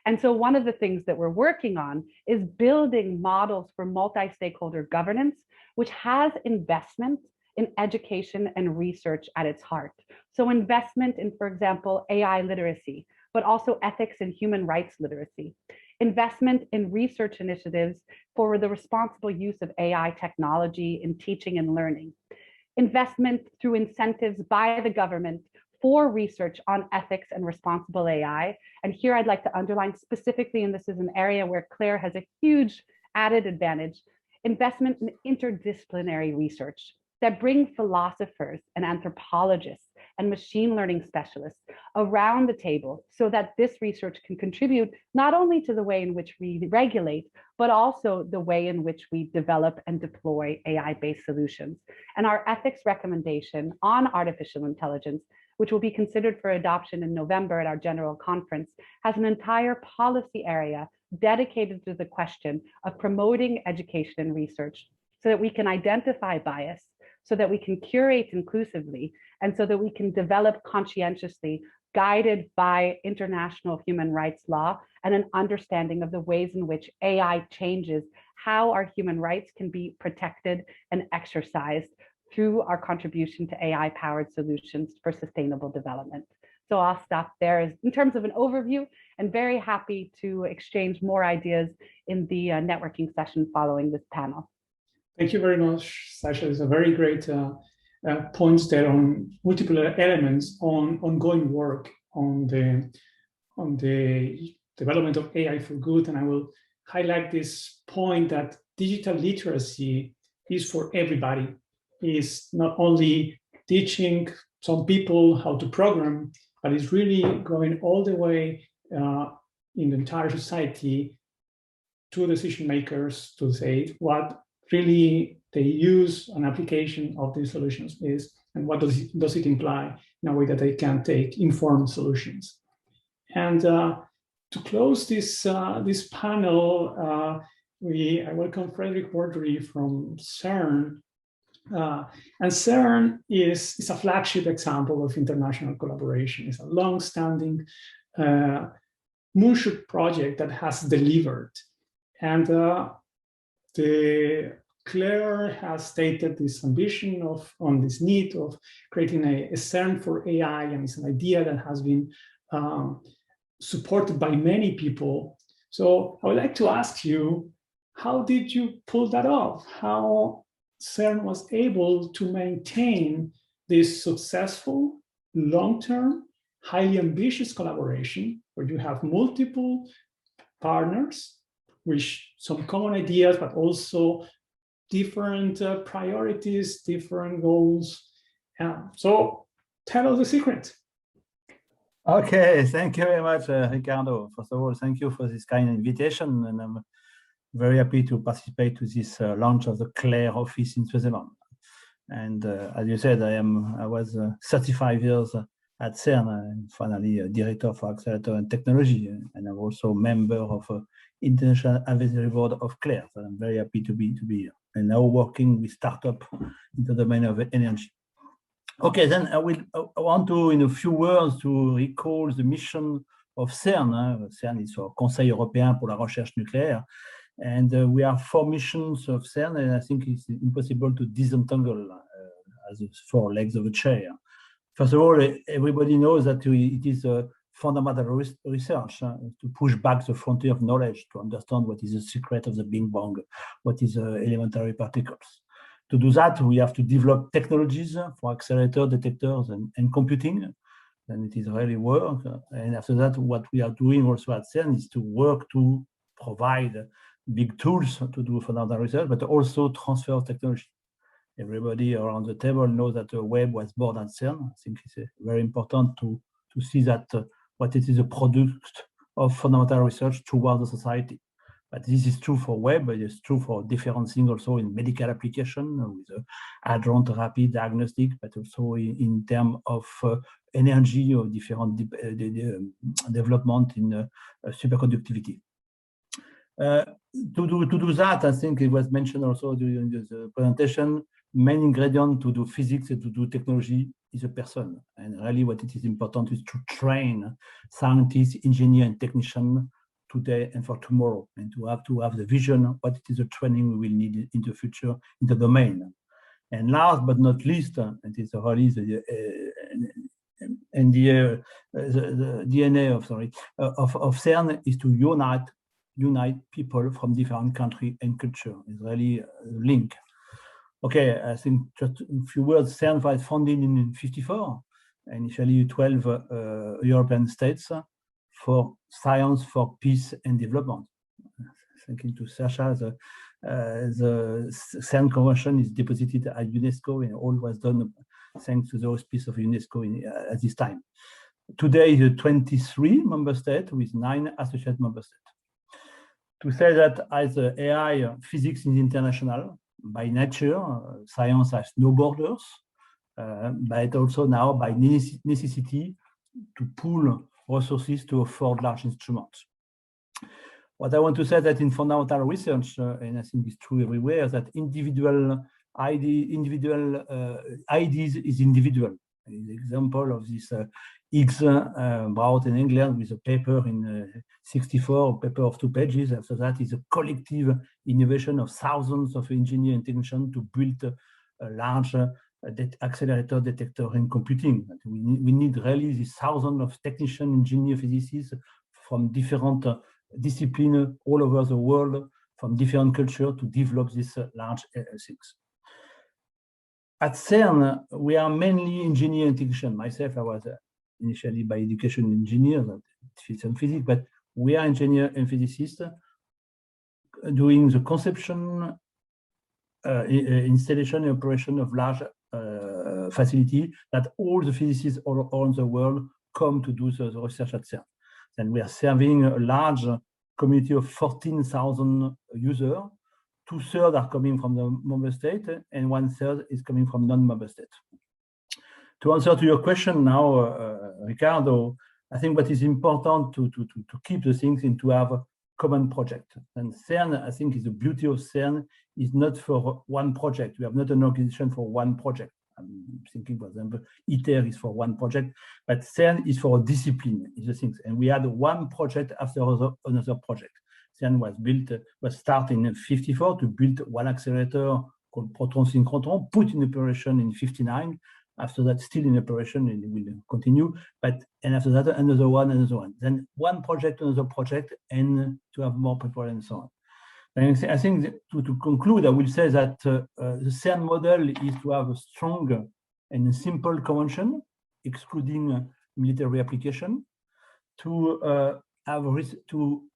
And so one of the things that we're working on is building models for multi-stakeholder governance, which has investment in education and research at its heart. So investment in, for example, AI literacy, but also ethics and human rights literacy. Investment in research initiatives for the responsible use of AI technology in teaching and learning. Investment through incentives by the government for research on ethics and responsible AI. And here I'd like to underline specifically, and this is an area where Claire has a huge added advantage, investment in interdisciplinary research that bring philosophers and anthropologists and machine learning specialists around the table so that this research can contribute not only to the way in which we regulate, but also the way in which we develop and deploy AI-based solutions. And our ethics recommendation on artificial intelligence, which will be considered for adoption in November at our general conference, has an entire policy area dedicated to the question of promoting education and research so that we can identify bias, so that we can curate inclusively, and so that we can develop conscientiously, guided by international human rights law and an understanding of the ways in which AI changes how our human rights can be protected and exercised through our contribution to AI-powered solutions for sustainable development. So I'll stop there in terms of an overview, and very happy to exchange more ideas in the networking session following this panel. Thank you very much, Sasha. It's a very great points there on multiple elements on ongoing work on the development of AI for good. And I will highlight this point that digital literacy is for everybody. It's not only teaching some people how to program, but it's really going all the way in the entire society to decision makers to say what really they use an application of these solutions is, and what does it imply in a way that they can take informed solutions. And to close this this panel, I welcome Frederick Wardry from CERN. And CERN is a flagship example of international collaboration. It's a long-standing moonshot project that has delivered. And Claire has stated this ambition on this need of creating a CERN for AI, and it's an idea that has been supported by many people. So I would like to ask you, how did you pull that off? How CERN was able to maintain this successful, long-term, highly ambitious collaboration where you have multiple partners with some common ideas, but also different priorities, different goals. So tell us the secret. Okay, thank you very much, Ricardo. First of all, thank you for this kind invitation, and I'm very happy to participate to this launch of the Claire office in Switzerland. And as you said, I was 35 years at CERN, and finally a director for accelerator and technology, and I'm also member of International Advisory Board of Claire. So I'm very happy to be here, and now working with startup in the domain of energy. Okay, then I want to, in a few words, to recall the mission of CERN. CERN is for Conseil Européen pour la Recherche Nucléaire, and we have 4 missions of CERN, and I think it's impossible to disentangle as the 4 legs of a chair. First of all, everybody knows that it is a fundamental research to push back the frontier of knowledge, to understand what is the secret of the Big Bang, what is elementary particles. To do that, we have to develop technologies for accelerator, detectors, and computing. And it is really work. And after that, what we are doing also at CERN is to work to provide big tools to do fundamental research, but also transfer of technology. Everybody around the table knows that the web was born at CERN. I think it's very important to see that what it is a product of fundamental research towards the society. But this is true for web, but it's true for different things also in medical application with hadron therapy, diagnostic, but also in terms of energy or different development in superconductivity. To do that, I think it was mentioned also during the presentation, main ingredient to do physics and to do technology is a person. And really what it is important is to train scientists, engineers, and technicians today and for tomorrow, and to have the vision of what it is the training we will need in the future in the domain. And last but not least, it is really the DNA of CERN is to unite people from different countries and culture. It's really a link. Okay, I think just a few words. CERN was founded in 1954, initially 12 European states for science, for peace and development. Thank you to Sasha. The CERN Convention is deposited at UNESCO, and all was done thanks to the auspice of UNESCO at this time. Today is 23 member states with 9 associate member states. To say that as AI, physics is international by nature, science has no borders, but also now by necessity to pool resources to afford large instruments. What I want to say that in fundamental research, and I think it's true everywhere, that individual ideas is individual. An example of this Higgs brought in England with a paper in 64, a paper of 2 pages. After that is a collective innovation of thousands of engineers and technicians to build a large accelerator, detector, and computing. We need really these thousands of technicians, engineers, physicists from different disciplines all over the world, from different cultures to develop these large things. At CERN, we are mainly engineer and technician. Myself, I was initially by education engineer, physics and physics, but we are engineer and physicists doing the conception, installation and operation of large facility that all the physicists all around the world come to do the research at CERN. And we are serving a large community of 14,000 users. 2/3 are coming from the member state, and 1/3 is coming from non-member states. To answer to your question now, Ricardo, I think what is important to keep the things and to have a common project. And CERN, I think, is the beauty of CERN is not for one project. We have not an organization for one project. I'm thinking, for example, ITER is for one project, but CERN is for a discipline, is the things. And we had one project after another project. CERN was started in 1954 to build one accelerator called proton synchrotron, put in operation in 1959. After that, still in operation, and it will continue. And after that, another one. Then one project, another project, and to have more people and so on. And I think to conclude, I will say that the CERN model is to have a strong and a simple convention, excluding military application, to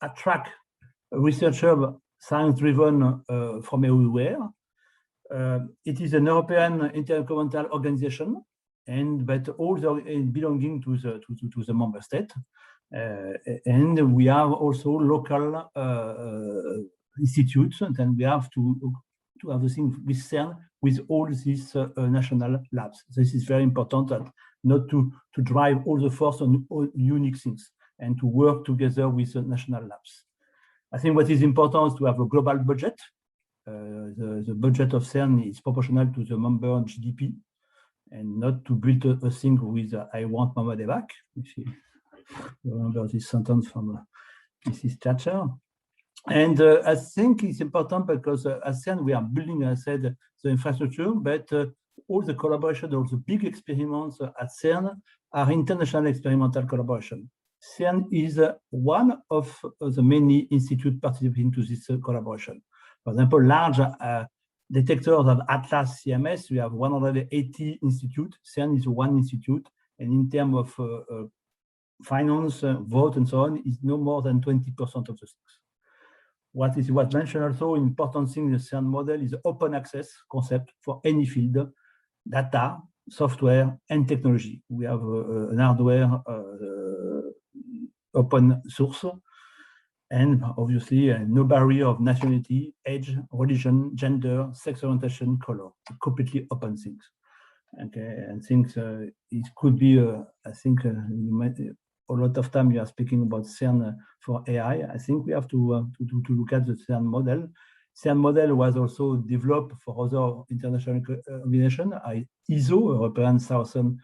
attract researchers science-driven from everywhere. It is an European intergovernmental organization, but all belonging to the member state. And we have also local institutes, and we have to have the thing with CERN with all these national labs. This is very important, that not to drive all the force on unique things, and to work together with the national labs. I think what is important is to have a global budget. The budget of CERN is proportional to the member GDP, and not to build a thing with I want Mama back, if you remember this sentence from Mrs. Thatcher. And I think it's important because at CERN we are building, as I said, the infrastructure, but all the collaboration, all the big experiments at CERN are international experimental collaboration. CERN is one of the many institutes participating to this collaboration. For example, large detectors of Atlas CMS, we have 180 institutes. CERN is one institute, and in terms of finance, vote, and so on, is no more than 20% of the things. What is mentioned also, important thing in the CERN model is open access concept for any field, data, software, and technology. We have an hardware open source, and obviously no barrier of nationality, age, religion, gender, sex orientation, color. Completely open things. Okay, and things it could be. I think you might, a lot of time you are speaking about CERN for AI. I think we have to look at the CERN model. CERN model was also developed for other international organizations, ESO, European Southern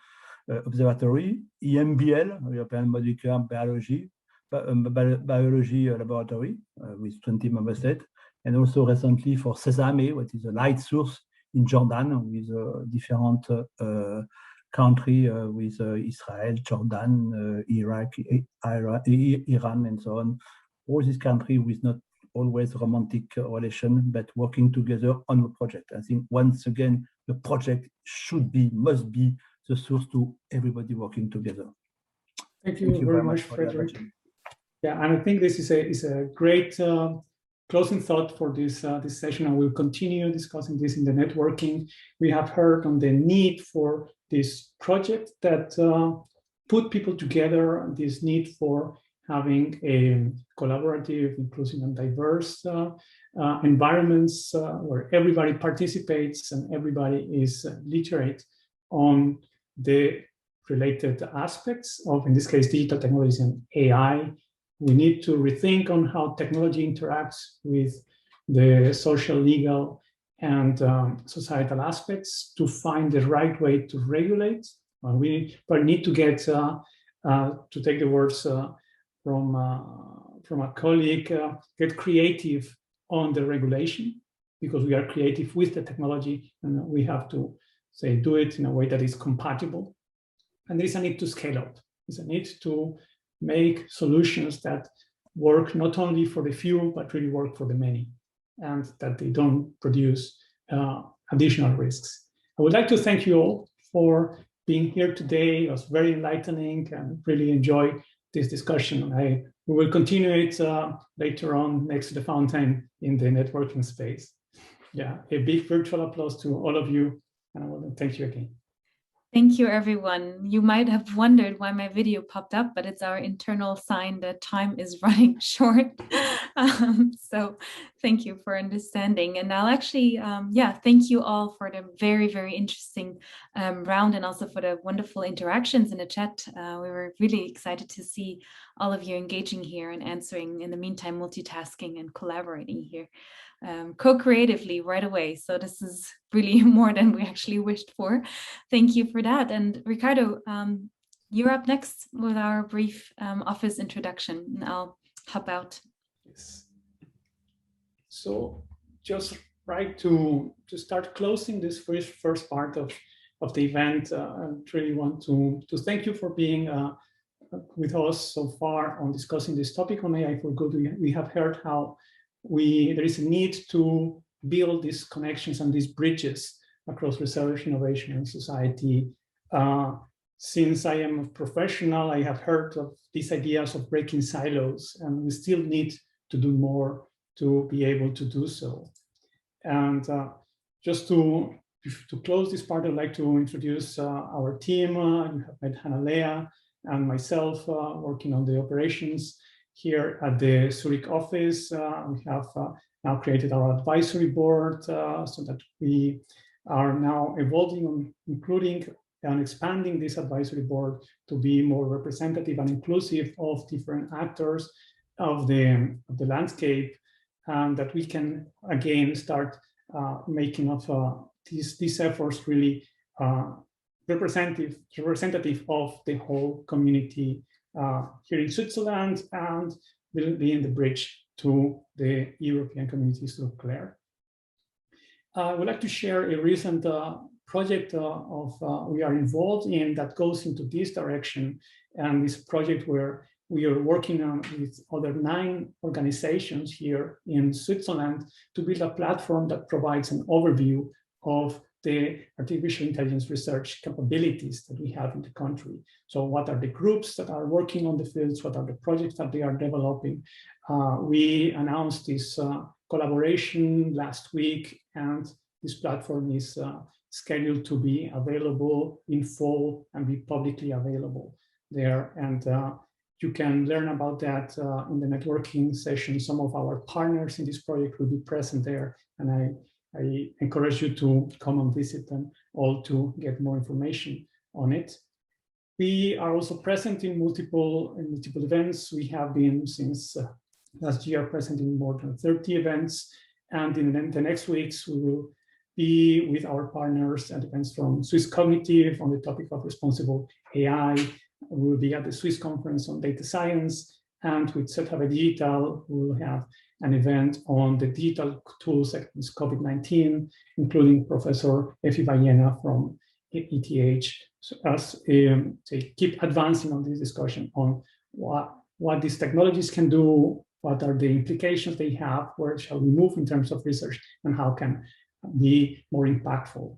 Observatory, EMBL, European Molecular Biology Laboratory, with 20 member states, and also recently for Sesame, which is a light source in Jordan, with different country with Israel, Jordan, Iraq, Iran, and so on. All these countries with not always romantic relation, but working together on a project. I think once again, the project must be the source to everybody working together. Thank you very much, Frederick. Yeah, and I think this is a great closing thought for this session, and we'll continue discussing this in the networking. We have heard on the need for this project that put people together, this need for having a collaborative, inclusive, and diverse environments where everybody participates and everybody is literate on the related aspects of, in this case, digital technologies and AI. We need to rethink on how technology interacts with the social, legal, and societal aspects to find the right way to regulate. We need to get, to take the words from a colleague, get creative on the regulation, because we are creative with the technology, and we have to say do it in a way that is compatible. And there is a need to scale up. There's a need to make solutions that work not only for the few, but really work for the many, and that they don't produce additional risks. I would like to thank you all for being here today. It was very enlightening and really enjoy this discussion. We will continue it later on next to the fountain in the networking space. Yeah, a big virtual applause to all of you, and I want to thank you again. Thank you, everyone. You might have wondered why my video popped up, but it's our internal sign that time is running short. So thank you for understanding. And I'll actually, thank you all for the very, very interesting round, and also for the wonderful interactions in the chat. We were really excited to see all of you engaging here and answering, in the meantime, multitasking and collaborating here. Co-creatively right away. So this is really more than we actually wished for. Thank you for that. And Ricardo, you're up next with our brief office introduction, and I'll hop out. Yes. So just right to start closing this first part of the event, I really want to thank you for being with us so far on discussing this topic on AI for Good. We have heard how there is a need to build these connections and these bridges across research, innovation, and society. Since I am a professional, I have heard of these ideas of breaking silos, and we still need to do more to be able to do so. And just to close this part, I'd like to introduce our team. You have met Hannah-Lea and myself working on the operations here at the Zurich office. We have now created our advisory board so that we are now evolving on including and expanding this advisory board to be more representative and inclusive of different actors of the landscape, and that we can again start making of these efforts really representative of the whole community here in Switzerland, and will be in the bridge to the European communities of CLARE. I would like to share a recent project we are involved in that goes into this direction, and this project where we are working on with other 9 organizations here in Switzerland to build a platform that provides an overview of the artificial intelligence research capabilities that we have in the country. So what are the groups that are working on the fields? What are the projects that they are developing? We announced this collaboration last week, and this platform is scheduled to be available in fall and be publicly available there. And you can learn about that in the networking session. Some of our partners in this project will be present there, and I encourage you to come and visit them all to get more information on it. We are also present in multiple events. We have been since last year present in more than 30 events, and in the next weeks we will be with our partners at events from Swiss Cognitive on the topic of responsible AI. We will be at the Swiss Conference on Data Science, and with ZHW Digital we will have an event on the digital tools against COVID-19, including Professor Effie Baena from ETH, so as they keep advancing on this discussion on what these technologies can do, what are the implications they have, where shall we move in terms of research, and how can be more impactful.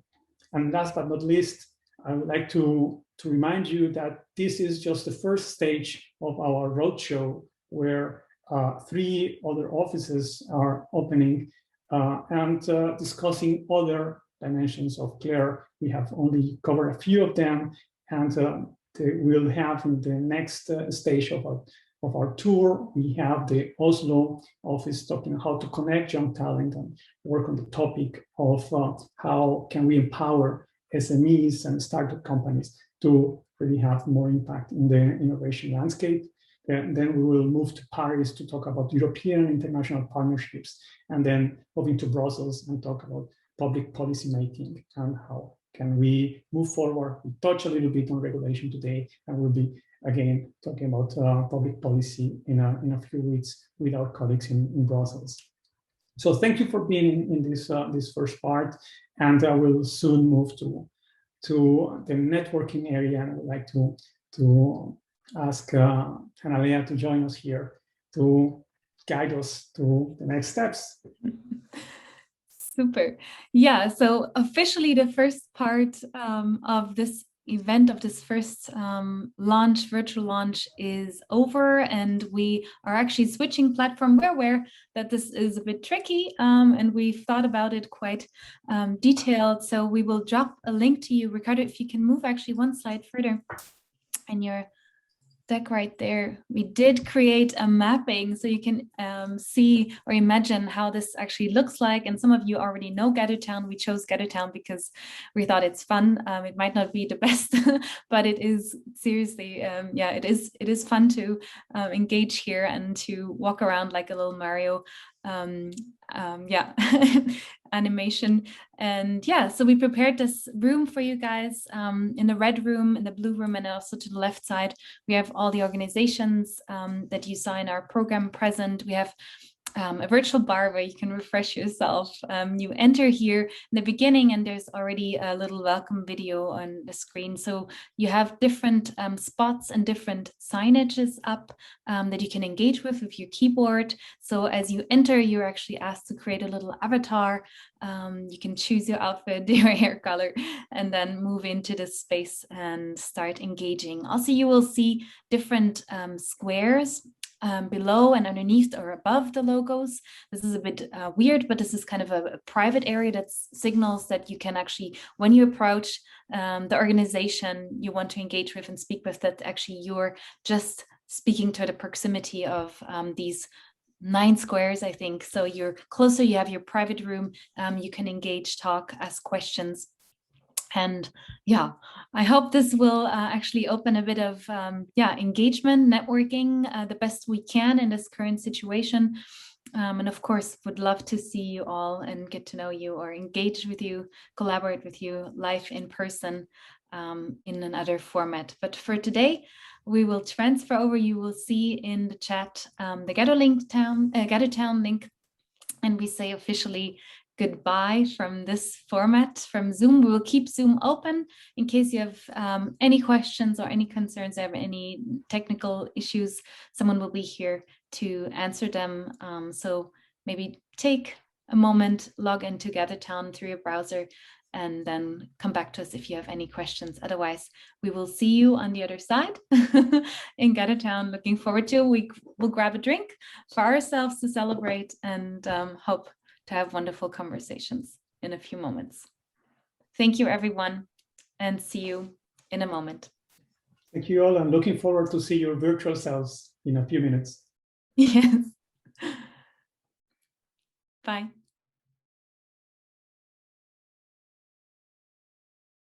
And last but not least, I would like to remind you that this is just the first stage of our roadshow, where 3 other offices are opening and discussing other dimensions of CLARE. We have only covered a few of them, and we'll have in the next stage of our tour, we have the Oslo office talking how to connect young talent and work on the topic of how can we empower SMEs and startup companies to really have more impact in the innovation landscape. And then we will move to Paris to talk about European international partnerships, and then moving to Brussels and talk about public policy making and how can we move forward. We touch a little bit on regulation today, and we'll be again talking about public policy in a few weeks with our colleagues in Brussels. So thank you for being in this first part, and I will soon move to the networking area, and I would like to ask Hannah-Lea to join us here to guide us to the next steps. Super. Yeah, so officially the first part of this event, of this first virtual launch is over, and we are actually switching platform. We're aware that this is a bit tricky, and we've thought about it quite detailed. So we will drop a link to you. Ricardo, if you can move actually one slide further in your deck right there, we did create a mapping so you can see or imagine how this actually looks like. And some of you already know GatherTown. We chose GatherTown because we thought it's fun. It might not be the best, but it is seriously, yeah, it is fun to engage here and to walk around like a little Mario yeah animation. And yeah, so we prepared this room for you guys in the red room, in the blue room, and also to the left side we have all the organizations that you saw in our program present. We have a virtual bar where you can refresh yourself. You enter here in the beginning and there's already a little welcome video on the screen. So you have different spots and different signages up that you can engage with your keyboard. So as you enter, you're actually asked to create a little avatar. You can choose your outfit, your hair color, and then move into this space and start engaging. Also, you will see different squares below and underneath or above the logos. This is a bit weird, but this is kind of a private area that signals that you can actually, when you approach the organization you want to engage with and speak with, that actually you're just speaking to the proximity of these 9 squares, I think. So you're closer, you have your private room, you can engage, talk, ask questions. And yeah, I hope this will actually open a bit of engagement, networking, the best we can in this current situation. And of course, would love to see you all and get to know you or engage with you, collaborate with you live in person in another format. But for today, we will transfer over. You will see in the chat the GatherTown link, and we say officially goodbye from this format from Zoom. We will keep Zoom open in case you have any questions or any concerns, have any technical issues. Someone will be here to answer them. So maybe take a moment, log into GatherTown through your browser, and then come back to us if you have any questions. Otherwise, we will see you on the other side in GatherTown. Looking forward to it. We'll grab a drink for ourselves to celebrate and hope to have wonderful conversations in a few moments. Thank you, everyone, and see you in a moment. Thank you all. I'm looking forward to see your virtual selves in a few minutes. Yes. Bye.